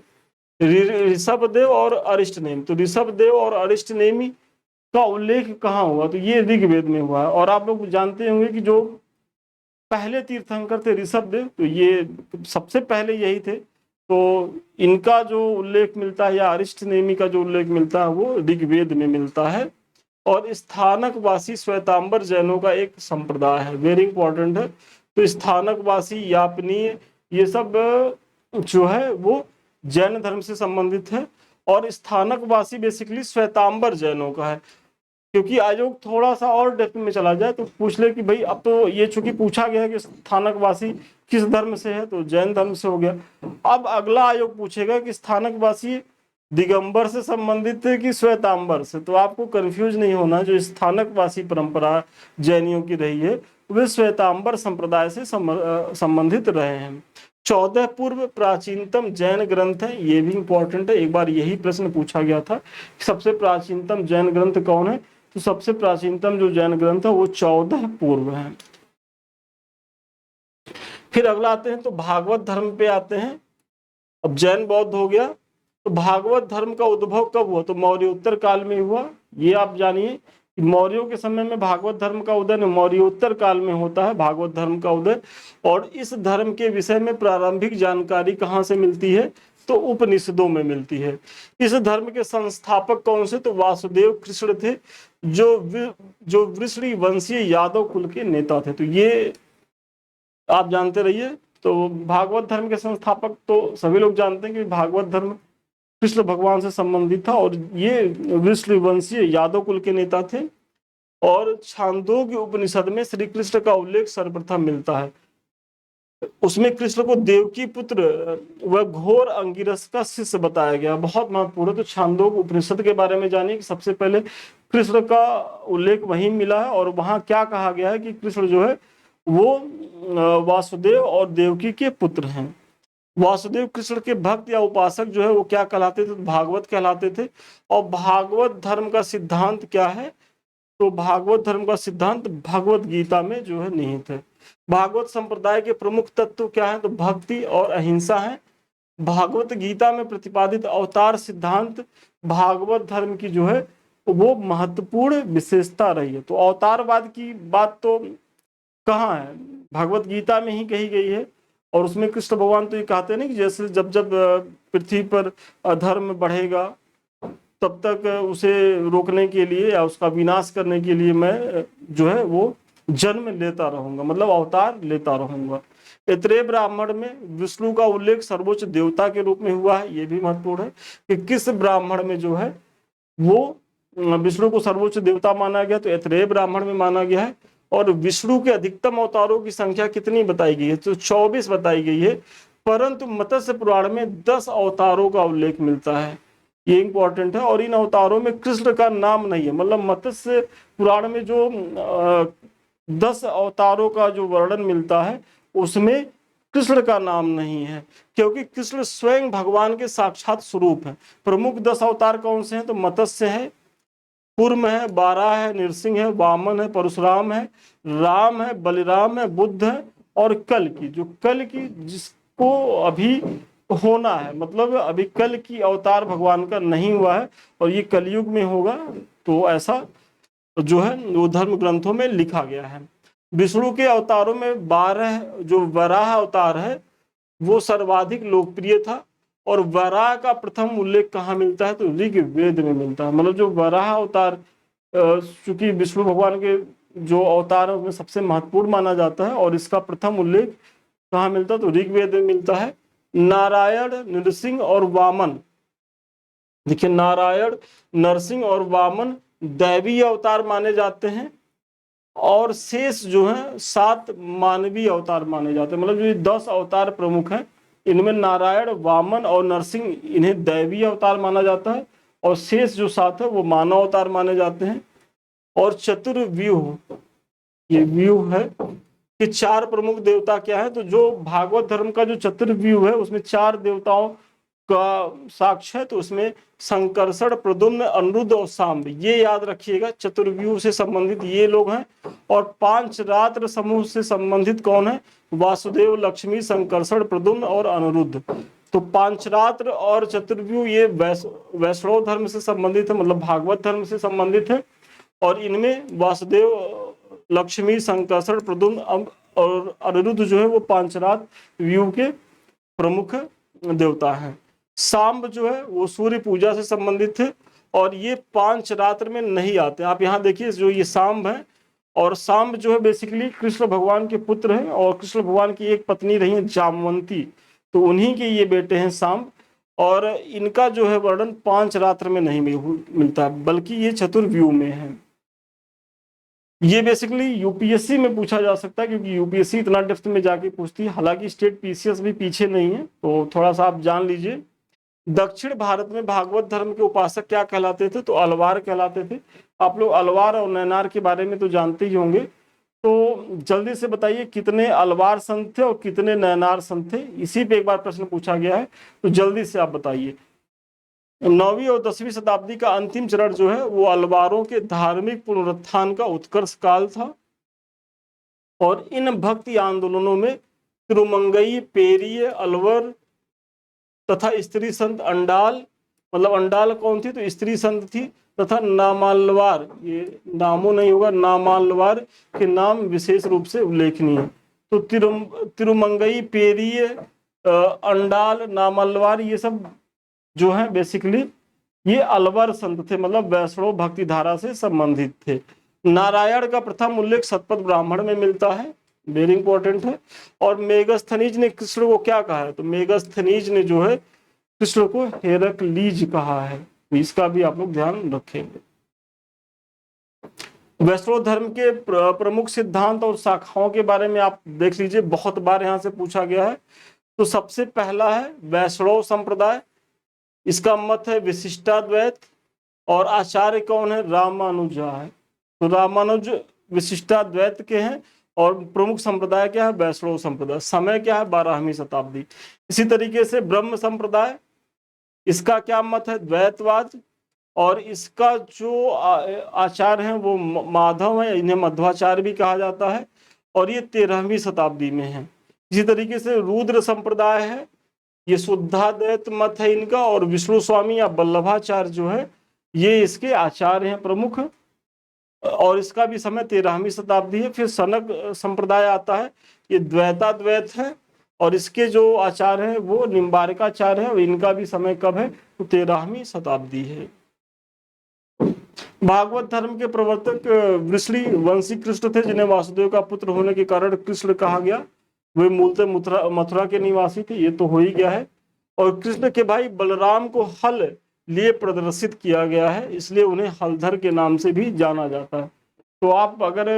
ऋषभदेव और अरिष्टनेमी। तो ऋषभदेव और अरिष्टनेमी का उल्लेख कहाँ हुआ, तो ये ऋग्वेद में हुआ है। और आप लोग जानते होंगे कि जो पहले तीर्थंकर थे ऋषभदेव, तो ये सबसे पहले यही थे। तो इनका जो उल्लेख मिलता है या अरिष्टनेमी का जो उल्लेख मिलता है वो ऋग्वेद में मिलता है। और स्थानकवासी श्वेतांबर जैनों का एक संप्रदाय है, वेरी इंपॉर्टेंट है। तो स्थानकवासी, यापनीय, ये सब जो है वो जैन धर्म से संबंधित है। और स्थानकवासी बेसिकली श्वेतांबर जैनों का है। क्योंकि आयोग थोड़ा सा और डेप्थ में चला जाए तो पूछ ले कि भाई अब तो ये चूंकि पूछा गया है कि स्थानकवासी किस धर्म से है, तो जैन धर्म से हो गया। अब अगला आयोग पूछेगा कि स्थानकवासी दिगंबर से संबंधित है कि श्वेतांबर से, तो आपको कंफ्यूज नहीं होना। जो स्थानकवासी परंपरा जैनियों की रही है वे श्वेतांबर संप्रदाय से संबंधित रहे हैं। 14 पूर्व प्राचीनतम जैन ग्रंथ है, ये भी इंपॉर्टेंट है, एक बार यही प्रश्न पूछा गया था कि सबसे प्राचीनतम जैन ग्रंथ कौन है, तो सबसे प्राचीनतम जो जैन ग्रंथ है वो 14 पूर्व है। फिर अगला आते हैं तो भागवत धर्म पे आते हैं। अब जैन बौद्ध हो गया, तो भागवत धर्म का उद्भव कब हुआ, तो मौर्योत्तर काल में हुआ। ये आप जानिए कि मौर्यों के समय में भागवत धर्म का उदय मौर्योत्तर काल में होता है, भागवत धर्म का उदय। और इस धर्म के विषय में प्रारंभिक जानकारी कहाँ से मिलती है, तो उपनिषदों में मिलती है। इस धर्म के संस्थापक कौन से, तो वासुदेव कृष्ण थे, जो वृषणी वंशीय यादव कुल के नेता थे। तो ये आप जानते रहिए। तो भागवत धर्म के संस्थापक तो सभी लोग जानते हैं कि भागवत धर्म कृष्ण भगवान से संबंधित था, और ये वृषणवंशीय यादव कुल के नेता थे। और छांदोग्य उपनिषद में श्री कृष्ण का उल्लेख सर्वप्रथम मिलता है। उसमें कृष्ण को देवकी पुत्र व घोर अंगिरस का शिष्य बताया गया, बहुत महत्वपूर्ण है। तो छांदोग्य उपनिषद के बारे में जानिए कि सबसे पहले कृष्ण का उल्लेख वहीं मिला है, और वहां क्या कहा गया है कि कृष्ण जो है वो वासुदेव और देवकी के पुत्र हैं। वासुदेव कृष्ण के भक्त या उपासक जो है वो क्या कहलाते थे, भागवत कहलाते थे। और भागवत धर्म का सिद्धांत क्या है, तो भागवत धर्म का सिद्धांत भगवत गीता में जो है निहित है। भागवत संप्रदाय के प्रमुख तत्व क्या है, तो भक्ति और अहिंसा है। भागवत गीता में प्रतिपादित अवतार सिद्धांत भागवत धर्म की जो है वो महत्वपूर्ण विशेषता रही है। तो अवतारवाद की बात तो कहाँ है, भगवत गीता में ही कही गई है। और उसमें कृष्ण भगवान तो ये कहते हैं ना कि जैसे जब जब पृथ्वी पर अधर्म बढ़ेगा तब तक उसे रोकने के लिए या उसका विनाश करने के लिए मैं जो है वो जन्म लेता रहूंगा, मतलब अवतार लेता रहूंगा। इतरे ब्राह्मण में विष्णु का उल्लेख सर्वोच्च देवता के रूप में हुआ है, ये भी महत्वपूर्ण है कि किस ब्राह्मण में जो है वो विष्णु को सर्वोच्च देवता माना गया, तो ऐतरेय ब्राह्मण में माना गया है। और विष्णु के अधिकतम अवतारों की संख्या कितनी बताई गई है, तो 24 बताई गई है। परंतु मत्स्य पुराण में 10 अवतारों का उल्लेख मिलता है, ये इंपॉर्टेंट है। और इन अवतारों में कृष्ण का नाम नहीं है, मतलब मत्स्य पुराण में जो 10 अवतारों का जो वर्णन मिलता है उसमें कृष्ण का नाम नहीं है, क्योंकि कृष्ण स्वयं भगवान के साक्षात स्वरूप है। प्रमुख 10 अवतार कौन से हैं, तो मत्स्य है, कूर्म है, बारह है, नृसिंह है, वामन है, परशुराम है, राम है, बलिराम है, बुद्ध है, और कल की, जो कल की जिसको अभी होना है, मतलब अभी कल की अवतार भगवान का नहीं हुआ है और ये कलयुग में होगा। तो ऐसा जो है वो धर्म ग्रंथों में लिखा गया है। विष्णु के अवतारों में 12 जो वराह अवतार है वो सर्वाधिक लोकप्रिय था। और वराह का प्रथम उल्लेख कहाँ मिलता है, तो ऋग्वेद में मिलता है। मतलब जो वराह अवतार चूंकि विष्णु भगवान के जो अवतार है उसमें सबसे महत्वपूर्ण माना जाता है, और इसका प्रथम उल्लेख कहाँ मिलता है, तो ऋग्वेद में मिलता है। नारायण, नरसिंह और वामन, देखिए नारायण, नरसिंह और वामन दैवीय अवतार माने जाते हैं, और शेष जो है 7 मानवीय अवतार माने जाते हैं। मतलब जो 10 अवतार प्रमुख हैं इनमें नारायण, वामन और नरसिंह इन्हें दैवीय अवतार माना जाता है, और शेष जो 7 है वो मानव अवतार माने जाते हैं। और चतुर्व्यूह, ये व्यूह है कि 4 प्रमुख देवता क्या है, तो जो भागवत धर्म का जो चतुर्व्यूह है उसमें 4 देवताओं का साक्ष्य है। तो उसमें संकर्षण, प्रद्युम्न, अनिरुद्ध और सांब, ये याद रखिएगा, चतुर्व्यूह से संबंधित ये लोग हैं। और 5 रात्र समूह से संबंधित कौन है, वासुदेव, लक्ष्मी, संकर्षण, प्रद्युम्न और अनिरुद्ध। तो 5 रात्र और चतुर्व्यूह ये वैष्णव धर्म से संबंधित है, मतलब भागवत धर्म से संबंधित है। और इनमें वासुदेव, लक्ष्मी, संकर्षण, प्रद्युम्न और अनिरुद्ध जो है वो 5 रात्र व्यूह के प्रमुख देवता हैं। सांब जो है वो सूर्य पूजा से संबंधित है, और ये 5 रात्र में नहीं आते। आप यहाँ देखिए जो ये सांब है, और सांब जो है बेसिकली कृष्ण भगवान के पुत्र हैं, और कृष्ण भगवान की एक पत्नी रही है जामवंती, तो उन्हीं के ये बेटे हैं सांब। और इनका जो है वर्णन 5 रात्र में नहीं मिलता, बल्कि ये चतुर्व्यूह में है। ये बेसिकली यूपीएससी में पूछा जा सकता है, क्योंकि यूपीएससी इतना डेप्थ में जाके पूछती है। हालांकि स्टेट पीसीएस भी पीछे नहीं है, तो थोड़ा सा आप जान लीजिए। दक्षिण भारत में भागवत धर्म के उपासक क्या कहलाते थे, तो अलवार कहलाते थे। आप लोग अलवार और नैनार के बारे में तो जानते ही होंगे। तो जल्दी से बताइए कितने अलवार संत थे और कितने नयनार संत थे, इसी पे एक बार प्रश्न पूछा गया है, तो जल्दी से आप बताइए। 9वीं और 10वीं शताब्दी का अंतिम चरण जो है वो अलवारों के धार्मिक पुनरुत्थान का उत्कर्ष काल था, और इन भक्ति आंदोलनों में तिरुमंगई, पेरिय, अलवर तथा स्त्री संत अंडाल, मतलब अंडाल कौन थी, तो स्त्री संत थी, तथा नामालवार, ये नामो नहीं होगा, नामालवार के नाम विशेष रूप से उल्लेखनीय है। तो तिरुमंगई, पेरिय, अंडाल, नामालवार, ये सब जो है बेसिकली ये अलवर संत थे, मतलब वैष्णव भक्ति धारा से संबंधित थे। नारायण का प्रथम उल्लेख शतपथ ब्राह्मण में मिलता है, वेरी इंपॉर्टेंट है। और मेगस्थनीज ने कृष्ण को क्या कहा है, तो मेगस्थनीज ने जो है कृष्ण को हेरक्लीज कहा है, तो इसका भी आप लोग ध्यान रखेंगे। वैष्णव धर्म के प्रमुख सिद्धांत और शाखाओं के बारे में आप देख लीजिए, बहुत बार यहाँ से पूछा गया है। तो सबसे पहला है वैष्णव संप्रदाय, इसका मत है विशिष्टाद्वैत, और आचार्य कौन है, रामानुजा है। तो रामानुज विशिष्टाद्वैत के हैं, और प्रमुख संप्रदाय क्या है, वैष्णव संप्रदाय। समय क्या है, 12वीं शताब्दी। इसी तरीके से ब्रह्म संप्रदाय, इसका क्या मत है, द्वैतवाद, और इसका जो आचार्य हैं वो माधव है, इन्हें मध्वाचार्य भी कहा जाता है, और ये 13वीं शताब्दी में है। इसी तरीके से रुद्र संप्रदाय है, ये शुद्धाद्वैत मत है इनका, और विष्णु स्वामी या वल्लभाचार्य जो है ये इसके आचार्य हैं प्रमुख, और इसका भी समय 13वीं शताब्दी है। फिर सनक संप्रदाय आता है, ये द्वैताद्वैत है, और इसके जो आचार्य हैं वो निम्बारकाचार्य है, और इनका भी समय कब है, तो 13वीं शताब्दी है। भागवत धर्म के प्रवर्तक वृषली वंशी कृष्ण थे, जिन्हें वासुदेव का पुत्र होने के कारण कृष्ण कहा गया। वे मूलतः मथुरा के निवासी थे, ये तो हो ही गया है। और कृष्ण के भाई बलराम को हल लिए प्रदर्शित किया गया है, इसलिए उन्हें हलधर के नाम से भी जाना जाता है। तो आप अगर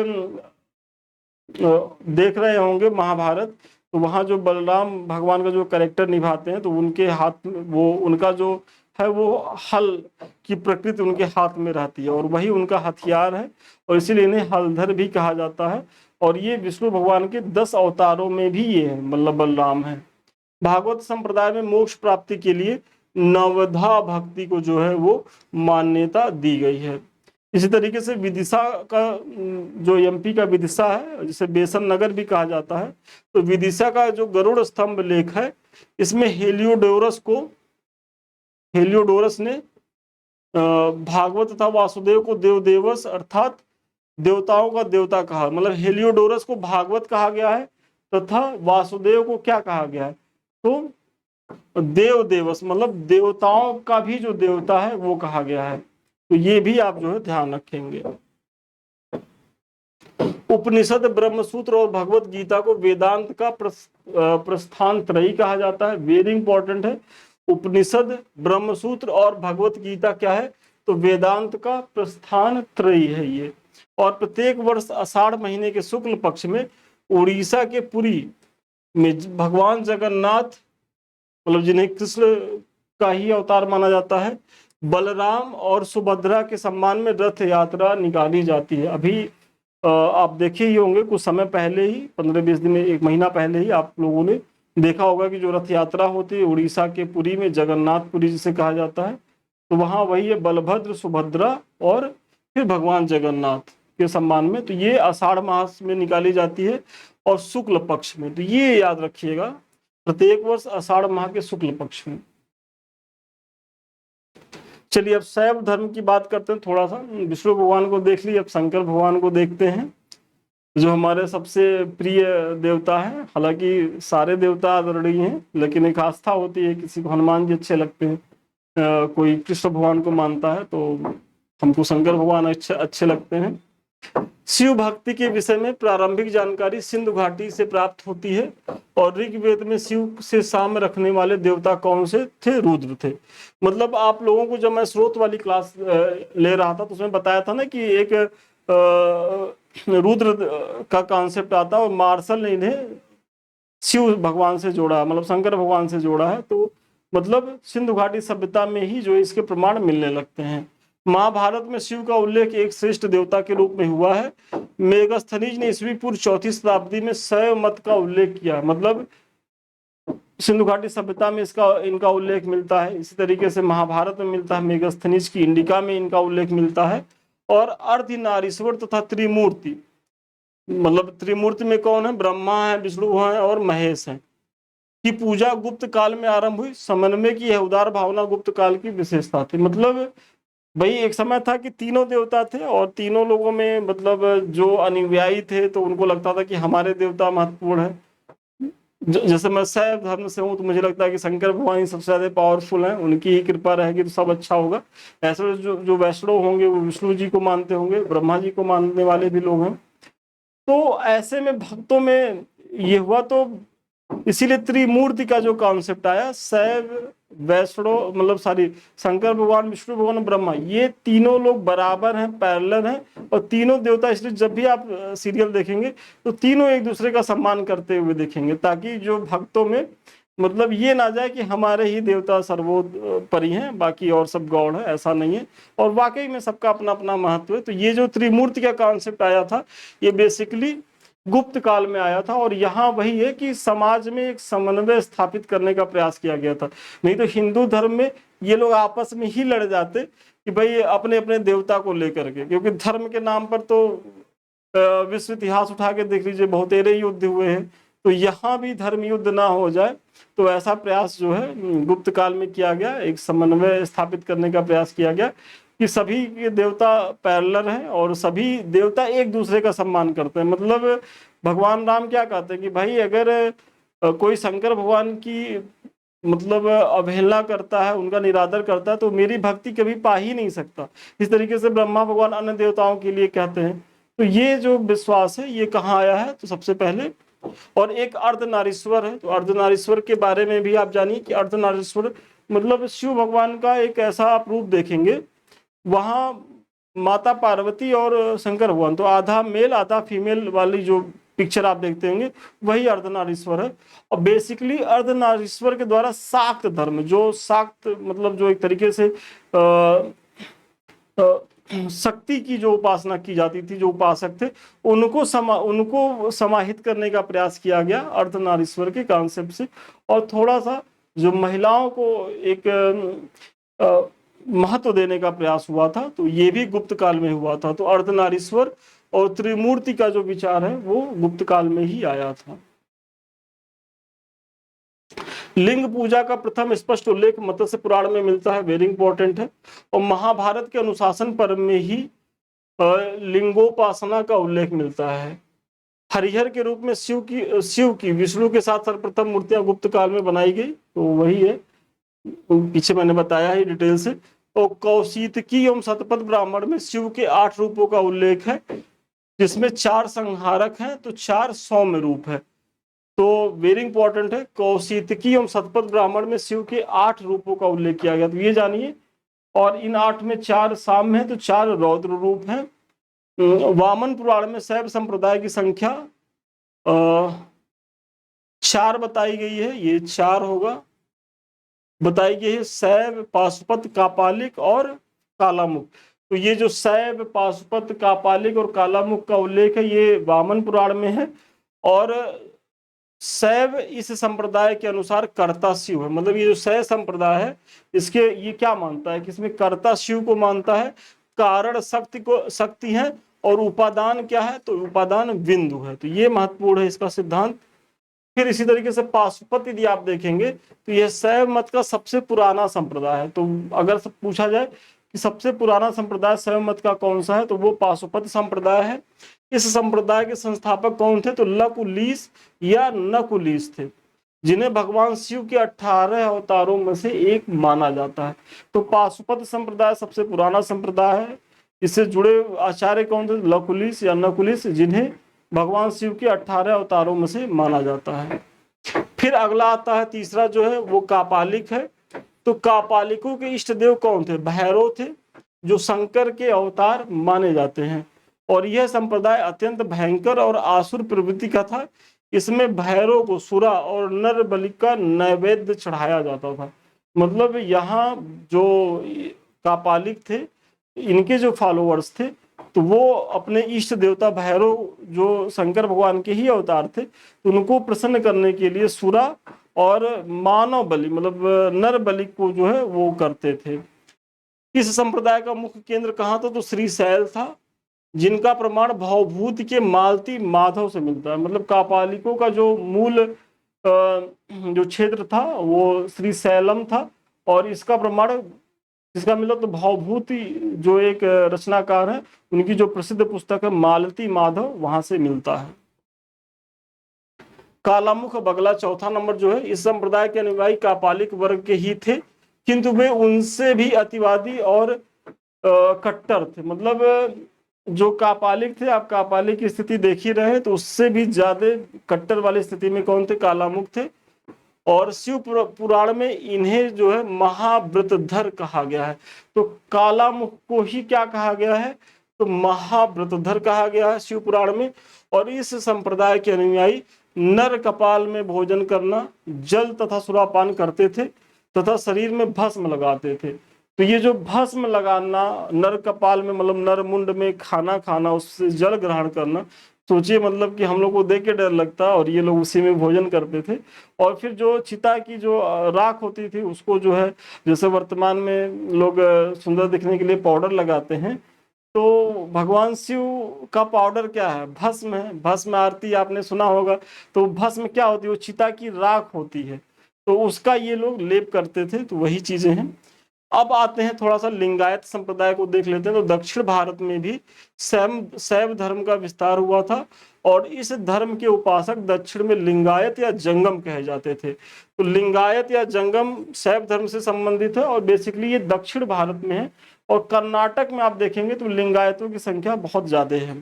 देख रहे होंगे महाभारत, तो वहाँ जो बलराम भगवान का जो कैरेक्टर निभाते हैं, तो उनके हाथ में वो उनका जो है वो हल की प्रकृति उनके हाथ में रहती है, और वही उनका हथियार है, और इसीलिए इन्हें हलधर भी कहा जाता है। और ये विष्णु भगवान के 10 अवतारों में भी ये है, मतलब बलराम है। भागवत संप्रदाय में मोक्ष प्राप्ति के लिए नवधा भक्ति को जो है वो मान्यता दी गई है। इसी तरीके से विदिशा का, जो एमपी का विदिशा है, जिसे बेसन नगर भी कहा जाता है, तो विदिशा का जो गरुड़ स्तंभ लेख है, इसमें हेलियोडोरस ने भागवत तथा वासुदेव को देवदेवस अर्थात देवताओं का देवता कहा। मतलब हेलियोडोरस को भागवत कहा गया है, तथा वासुदेव को क्या कहा गया है, तो देवदेवस, मतलब देवताओं का भी जो देवता है वो कहा गया है। तो ये भी आप जो है ध्यान रखेंगे। उपनिषद, ब्रह्मसूत्र और भगवत गीता को वेदांत का प्रस्थान त्रयी कहा जाता है, वेरी इंपॉर्टेंट है। उपनिषद, ब्रह्मसूत्र और भगवत गीता क्या है, तो वेदांत का प्रस्थान त्रयी है ये। और प्रत्येक वर्ष आषाढ़ महीने के शुक्ल पक्ष में उड़ीसा के पुरी में भगवान जगन्नाथ, मतलब जिन्हें कृष्ण का ही अवतार माना जाता है, बलराम और सुभद्रा के सम्मान में रथ यात्रा निकाली जाती है। अभी आप देखे ही होंगे, कुछ समय पहले ही, 15-20 दिन, 1 महीना पहले ही आप लोगों ने देखा होगा कि जो रथ यात्रा होती है उड़ीसा के पुरी में, जगन्नाथपुरी जिसे कहा जाता है, तो वहाँ वही है बलभद्र, सुभद्रा और फिर भगवान जगन्नाथ के सम्मान में। तो ये आषाढ़ मास में निकाली जाती है और शुक्ल पक्ष में, तो ये याद रखिएगा, प्रत्येक वर्ष आषाढ़ माह के शुक्ल पक्ष में। चलिए अब शैव धर्म की बात करते हैं थोड़ा सा। विष्णु भगवान को देख लिए, अब शंकर भगवान को देखते हैं, जो हमारे सबसे प्रिय देवता है। हालांकि सारे देवता आदरणीय हैं, लेकिन एक आस्था होती है, किसी को हनुमान जी अच्छे लगते हैं, कोई कृष्ण भगवान को मानता है, तो हमको शंकर भगवान अच्छे लगते हैं। शिव भक्ति के विषय में प्रारंभिक जानकारी सिंधु घाटी से प्राप्त होती है, और ऋग्वेद में शिव से साम्य रखने वाले देवता कौन से थे, रुद्र थे। मतलब आप लोगों को जब मैं स्रोत वाली क्लास ले रहा था, तो उसमें बताया था ना कि एक रुद्र का कॉन्सेप्ट आता है, और मार्शल ने इन्हें शिव भगवान से जोड़ा, मतलब शंकर भगवान से जोड़ा है। तो मतलब सिंधु घाटी सभ्यता में ही जो इसके प्रमाण मिलने लगते हैं। महाभारत में शिव का उल्लेख एक श्रेष्ठ देवता के रूप में हुआ है। मेगस्थनीज ने ईस्वी पूर्व 4वीं शताब्दी में शैव मत का उल्लेख किया, मतलब सिंधु घाटी सभ्यता में इसका इनका उल्लेख मिलता है। इसी तरीके से महाभारत में मिलता है, मेगस्थनीज की इंडिका में इनका उल्लेख मिलता है। और अर्धनारीश्वर तथा त्रिमूर्ति, मतलब त्रिमूर्ति में कौन है, ब्रह्मा है, विष्णु है और महेश है, की पूजा गुप्त काल में आरंभ हुई। समन्वय की यह उदार भावना गुप्त काल की विशेषता थी। मतलब भाई एक समय था कि तीनों देवता थे और तीनों लोगों में मतलब जो अनुयायी थे तो उनको लगता था कि हमारे देवता महत्वपूर्ण है। जैसे मैं शैव धर्म से हूँ तो मुझे लगता है कि शंकर भगवान ही सबसे ज्यादा पावरफुल हैं, उनकी ही कृपा रहेगी तो सब अच्छा होगा। ऐसे जो जो वैष्णव होंगे वो विष्णु जी को मानते होंगे, ब्रह्मा जी को मानने वाले भी लोग हैं। तो ऐसे में भक्तों में ये हुआ, तो इसीलिए त्रिमूर्ति का जो कॉन्सेप्ट आया, शैव वैष्णव मतलब सारी शंकर भगवान, विष्णु भगवान, ब्रह्मा, ये तीनों लोग बराबर हैं, पैरेलल हैं और तीनों देवता। इसलिए जब भी आप सीरियल देखेंगे तो तीनों एक दूसरे का सम्मान करते हुए देखेंगे, ताकि जो भक्तों में मतलब ये ना जाए कि हमारे ही देवता सर्वोपरि हैं, बाकी और सब गॉड है, ऐसा नहीं है। और वाकई में सबका अपना अपना महत्व है। तो ये जो त्रिमूर्ति का कॉन्सेप्ट आया था, ये बेसिकली गुप्त काल में आया था। और यहाँ वही है कि समाज में एक समन्वय स्थापित करने का प्रयास किया गया था। नहीं तो हिंदू धर्म में ये लोग आपस में ही लड़ जाते कि भाई अपने अपने देवता को लेकर के, क्योंकि धर्म के नाम पर तो विश्व इतिहास उठा के देख लीजिए, बहुतेरे युद्ध हुए हैं। तो यहाँ भी धर्म युद्ध ना हो जाए, तो ऐसा प्रयास जो है गुप्त काल में किया गया, एक समन्वय स्थापित करने का प्रयास किया गया कि सभी के देवता पैरेलल हैं और सभी देवता एक दूसरे का सम्मान करते हैं। मतलब भगवान राम क्या कहते हैं कि भाई अगर कोई शंकर भगवान की मतलब अवहेलना करता है, उनका निरादर करता है, तो मेरी भक्ति कभी पा ही नहीं सकता। इस तरीके से ब्रह्मा भगवान अन्य देवताओं के लिए कहते हैं। तो ये जो विश्वास है ये कहाँ आया है, तो सबसे पहले, और एक अर्धनारीश्वर है। तो अर्धनारीश्वर के बारे में भी आप जानिए कि अर्धनारीश्वर मतलब शिव भगवान का एक ऐसा आप रूप देखेंगे, वहां माता पार्वती और शंकर भगवान, तो आधा मेल आधा फीमेल वाली जो पिक्चर आप देखते होंगे वही अर्धनारीश्वर है। और बेसिकली अर्धनारीश्वर के द्वारा शाक्त धर्म, जो शाक्त मतलब जो एक तरीके से शक्ति की जो उपासना की जाती थी, जो उपासक थे, उनको समाहित करने का प्रयास किया गया अर्धनारीश्वर के कॉन्सेप्ट से। और थोड़ा सा जो महिलाओं को एक महत्व देने का प्रयास हुआ था, तो ये भी गुप्त काल में हुआ था। तो अर्धनारीश्वर और त्रिमूर्ति का जो विचार है वो गुप्त काल में ही आया था। लिंग पूजा का प्रथम स्पष्ट उल्लेख मत्स्य पुराण में मिलता है, वेरी इंपॉर्टेंट है। और महाभारत के अनुशासन पर्व में ही लिंगोपासना का उल्लेख मिलता है। हरिहर के रूप में शिव की विष्णु के साथ सर्वप्रथम मूर्तियां गुप्त काल में बनाई गई, तो वही है, पीछे मैंने बताया है डिटेल से। और कौशितकी एवं शतपथ ब्राह्मण में शिव के 8 रूपों का उल्लेख है, जिसमें 4 संहारक हैं तो 4 सौम्य रूप है। तो वेरी इंपॉर्टेंट है, कौशितकी एवं शतपथ ब्राह्मण में शिव के 8 रूपों का उल्लेख किया गया, तो ये जानिए। और इन 8 में 4 साम्य है तो 4 रौद्र रूप हैं। वामन पुराण में शैव संप्रदाय की संख्या 4 बताई गई है, ये 4 होगा, बताई गई है, शैव, पाशुपत, कापालिक और कालामुख। तो ये जो शैव, पाशुपत, कापालिक और कालामुख का उल्लेख है ये वामन पुराण में है। और शैव इस संप्रदाय के अनुसार कर्ता शिव है। मतलब ये जो शैव संप्रदाय है इसके ये क्या मानता है कि इसमें कर्ता शिव को मानता है, कारण शक्ति है, और उपादान क्या है, तो उपादान बिंदु है। तो ये महत्वपूर्ण है इसका सिद्धांत। फिर इसी तरीके से पाशुपत यदि आप देखेंगे तो यह शैव मत का सबसे पुराना संप्रदाय है। तो अगर सब पूछा जाए कि सबसे पुराना संप्रदाय शैव मत का कौन सा है, तो वो पाशुपत संप्रदाय है। इस संप्रदाय के संस्थापक कौन थे, तो लकुलिश या नकुलिश थे, जिन्हें भगवान शिव के 18 अवतारों में से एक माना जाता है। तो पाशुपत संप्रदाय सबसे पुराना संप्रदाय है। इससे जुड़े आचार्य कौन थे, लकुलिश या नकुलिश, जिन्हें भगवान शिव के 18 अवतारों में से माना जाता है। फिर अगला आता है तीसरा जो है वो कापालिक है। तो कापालिकों के इष्ट देव कौन थे, भैरव थे, जो शंकर के अवतार माने जाते हैं। और यह संप्रदाय अत्यंत भयंकर और आसुर प्रवृत्ति का था। इसमें भैरव को सुरा और नर बलि का नैवेद्य चढ़ाया जाता था। मतलब यहाँ जो कापालिक थे इनके जो फॉलोअर्स थे तो वो अपने इष्ट देवता भैरव जो शंकर भगवान के ही अवतार थे, तो उनको प्रसन्न करने के लिए सुरा और मानव बलि मतलब नर बलि को जो है वो करते थे। इस संप्रदाय का मुख्य केंद्र कहाँ था? तो श्रीशैल था, जिनका प्रमाण भवभूति के मालती माधव से मिलता है। मतलब कापालिकों का जो मूल जो क्षेत्र था वो श्रीशैलम था, और इसका प्रमाण जिसका मिला तो भवभूति जो एक रचनाकार है, उनकी जो प्रसिद्ध पुस्तक है मालती माधव, वहां से मिलता है। कालामुख बगला चौथा नंबर जो है, इस संप्रदाय के अनुयायी कापालिक वर्ग के ही थे, किंतु वे उनसे भी अतिवादी और कट्टर थे। मतलब जो कापालिक थे, आप कापालिक की स्थिति देख ही रहे हैं, तो उससे भी ज्यादा कट्टर वाली स्थिति में कौन थे? कालामुख थे। और शिव पुराण में इन्हें जो है महाव्रतधर कहा गया है। तो कालामुख को ही क्या कहा गया है? तो महाव्रतधर कहा गया है शिव पुराण में। और इस संप्रदाय के अनुयायी नर कपाल में भोजन करना, जल तथा सुरापान करते थे तथा शरीर में भस्म लगाते थे। तो ये जो भस्म लगाना नर कपाल में, मतलब नर मुंड में खाना खाना, उससे जल ग्रहण करना, सोचिए मतलब कि हम लोग को देख के डर लगता, और ये लोग उसी में भोजन करते थे। और फिर जो चिता की जो राख होती थी उसको जो है, जैसे वर्तमान में लोग सुंदर दिखने के लिए पाउडर लगाते हैं, तो भगवान शिव का पाउडर क्या है? भस्म है। भस्म आरती आपने सुना होगा। तो भस्म क्या होती है? वो चिता की राख होती है, तो उसका ये लोग लेप करते थे। तो वही चीजें हैं। अब आते हैं थोड़ा सा लिंगायत संप्रदाय को देख लेते हैं। तो दक्षिण भारत में भी शैव धर्म का विस्तार हुआ था, और इस धर्म के उपासक दक्षिण में लिंगायत या जंगम कहे जाते थे। तो लिंगायत या जंगम शैव धर्म से संबंधित है, और बेसिकली ये दक्षिण भारत में है। और कर्नाटक में आप देखेंगे तो लिंगायतों की संख्या बहुत ज्यादा है।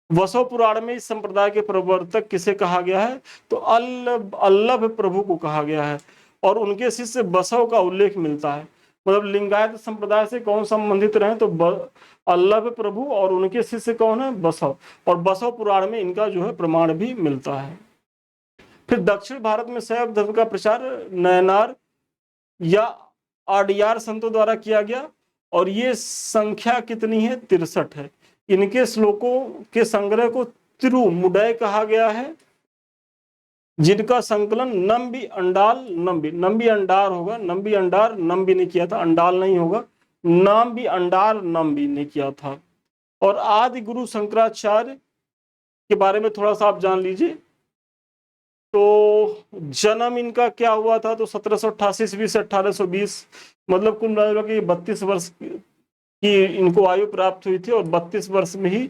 वसो पुराण में इस संप्रदाय के प्रवर्तक किसे कहा गया है? तो अल्लभ प्रभु को कहा गया है, और उनके शिष्य बसव का उल्लेख मिलता है। मतलब लिंगायत संप्रदाय से कौन संबंधित रहे? तो अल्लभ प्रभु, और उनके शिष्य कौन है? बसव। और बसव पुराण में इनका जो है प्रमाण भी मिलता है। फिर दक्षिण भारत में शैव धर्म का प्रचार नयनार या आडियार संतों द्वारा किया गया, और ये संख्या कितनी है? 63 है। इनके श्लोकों के संग्रह को तिरुमुडय कहा गया है, जिनका संकलन नंबी अंडाल, नंबी अंडार होगा, नंबी अंडार नंबी ने किया था, अंडाल नहीं होगा, नंबी अंडार नंबी ने किया था। और आदि गुरु शंकराचार्य के बारे में थोड़ा सा आप जान लीजिए। तो जन्म इनका क्या हुआ था? तो 1788 ईस्वी से 1820, मतलब कुल मिलाकर के 32 वर्ष की इनको आयु प्राप्त हुई थी। और 32 वर्ष में ही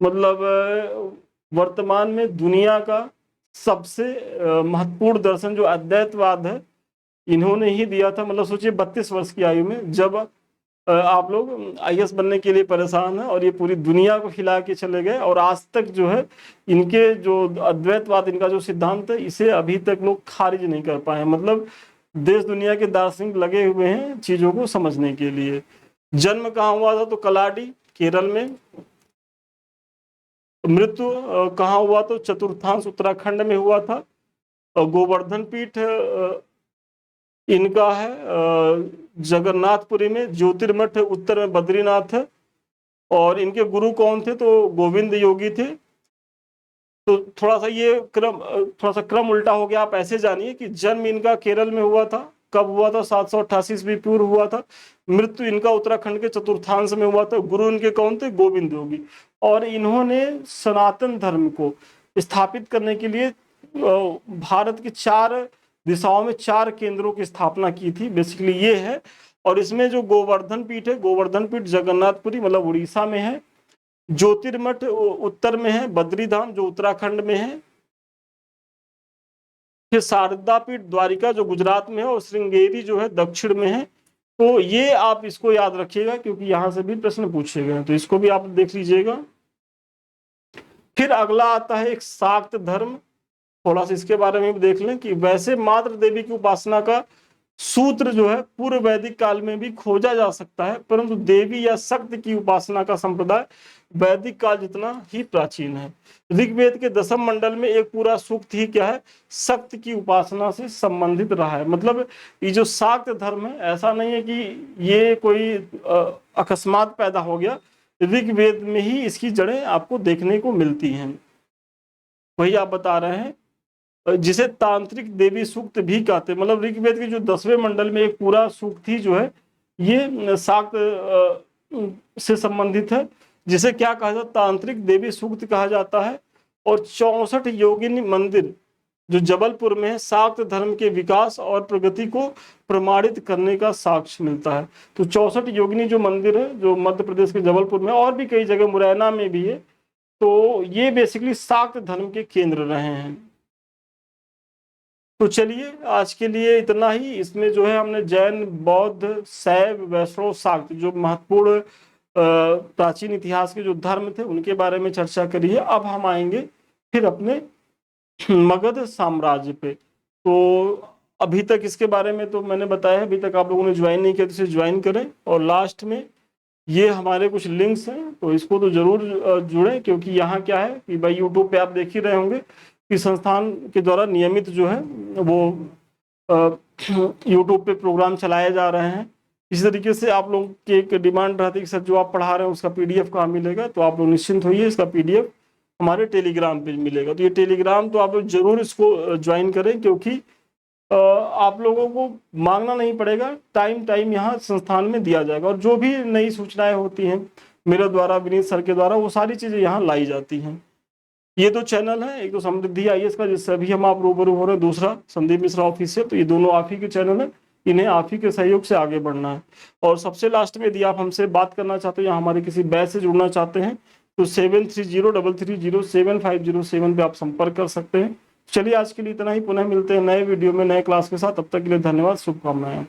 मतलब वर्तमान में दुनिया का सबसे महत्वपूर्ण दर्शन जो अद्वैतवाद है, इन्होंने ही दिया था। मतलब सोचिए 32 वर्ष की आयु में, जब आप लोग आईएएस बनने के लिए परेशान है, और ये पूरी दुनिया को हिला के चले गए। और आज तक जो है इनके जो अद्वैतवाद, इनका जो सिद्धांत है, इसे अभी तक लोग खारिज नहीं कर पाए। मतलब देश दुनिया के दार्शनिक लगे हुए हैं चीजों को समझने के लिए। जन्म कहाँ हुआ था? तो कलाडी केरल में। मृत्यु कहाँ हुआ? तो चतुर्थांश उत्तराखंड में हुआ था। गोवर्धन पीठ इनका है जगन्नाथपुरी में। ज्योतिर्मठ उत्तर में बद्रीनाथ है। और इनके गुरु कौन थे? तो गोविंद योगी थे। तो थोड़ा सा ये थोड़ा सा क्रम उल्टा हो गया। आप ऐसे जानिए कि जन्म इनका केरल में हुआ था। कब हुआ था? 788 ईस्वी पूर्व हुआ था। मृत्यु इनका उत्तराखंड के चतुर्थांश में हुआ था। गुरु इनके कौन थे? गोविंद योगी। और इन्होंने सनातन धर्म को स्थापित करने के लिए भारत की 4 दिशाओं में 4 केंद्रों की स्थापना की थी। बेसिकली ये है। और इसमें जो गोवर्धन पीठ है, गोवर्धन पीठ जगन्नाथपुरी मतलब उड़ीसा में है। ज्योतिर्मठ उत्तर में है, बद्री धाम जो उत्तराखंड में है। फिर शारदा पीठ द्वारिका जो गुजरात में है, और श्रृंगेरी जो है दक्षिण में है। तो ये आप इसको याद रखिएगा, क्योंकि यहां से भी प्रश्न पूछे गए हैं, तो इसको भी आप देख लीजिएगा। फिर अगला आता है एक शाक्त धर्म। थोड़ा सा इसके बारे में भी देख लें कि वैसे मात्र देवी की उपासना का सूत्र जो है पूर्व वैदिक काल में भी खोजा जा सकता है, परंतु देवी या शक्ति की उपासना का संप्रदाय वैदिक काल जितना ही प्राचीन है। ऋग्वेद के दशम मंडल में एक पूरा सूक्त ही क्या है, शक्ति की उपासना से संबंधित रहा है। मतलब ये जो शाक्त धर्म है, ऐसा नहीं है कि ये कोई अकस्मात पैदा हो गया, ऋग्वेद में ही इसकी जड़ें आपको देखने को मिलती हैं। वही आप बता रहे हैं, जिसे तांत्रिक देवी सूक्त भी कहते हैं। मतलब ऋग्वेद के जो 10वें मंडल में एक पूरा सूक्त ही जो है ये शाक्त से संबंधित है, जिसे क्या कहा जाता है, तांत्रिक देवी सूक्त कहा जाता है। और 64 योगिनी मंदिर जो जबलपुर में है, शाक्त धर्म के विकास और प्रगति को प्रमाणित करने का साक्ष्य मिलता है। तो 64 योगिनी जो मंदिर है, जो मध्य प्रदेश के जबलपुर में, और भी कई जगह मुरैना में भी है, तो ये बेसिकली शाक्त धर्म के केंद्र रहे हैं। तो चलिए आज के लिए इतना ही। इसमें जो है हमने जैन, बौद्ध, शैव, वैष्णव, शाक्त जो महत्वपूर्ण प्राचीन इतिहास के जो धर्म थे उनके बारे में चर्चा करी है। अब हम आएंगे फिर अपने मगध साम्राज्य पे। तो अभी तक इसके बारे में तो मैंने बताया है, अभी तक आप लोगों ने ज्वाइन नहीं किया तो इसे ज्वाइन करें। और लास्ट में ये हमारे कुछ लिंक्स हैं, तो इसको तो जरूर जुड़ें, क्योंकि यहाँ क्या है कि भाई यूट्यूब पे आप देख ही रहे होंगे कि संस्थान के द्वारा नियमित जो है वो यूट्यूब पे प्रोग्राम चलाए जा रहे हैं। इसी तरीके से आप लोग की एक डिमांड रहती है कि सर जो आप पढ़ा रहे हैं उसका पीडीएफ कहाँ मिलेगा, तो आप लोग निश्चिंत होइए, इसका पीडीएफ हमारे टेलीग्राम पे मिलेगा। तो ये टेलीग्राम तो आप लोग जरूर इसको ज्वाइन करें, क्योंकि आप लोगों को मांगना नहीं पड़ेगा, टाइम टाइम यहाँ संस्थान में दिया जाएगा। और जो भी नई सूचनाएं होती हैं मेरे द्वारा, विनीत सर के द्वारा, वो सारी चीज़ें यहाँ लाई जाती हैं। ये दो चैनल है, एक तो समृद्धि आईएएस का जिससे अभी हम आप रूबरू हो रहे हैं, दूसरा संदीप मिश्रा ऑफिशियल। तो ये दोनों आप ही के चैनल है, इन्हें आप ही के सहयोग से आगे बढ़ना है। और सबसे लास्ट में यदि आप हमसे बात करना चाहते हो या हमारे किसी बैच से जुड़ना चाहते हैं तो 7303307507 पे आप संपर्क कर सकते हैं। चलिए आज के लिए इतना ही, पुनः मिलते हैं नए वीडियो में नए क्लास के साथ। तब तक के लिए धन्यवाद, शुभकामनाएं।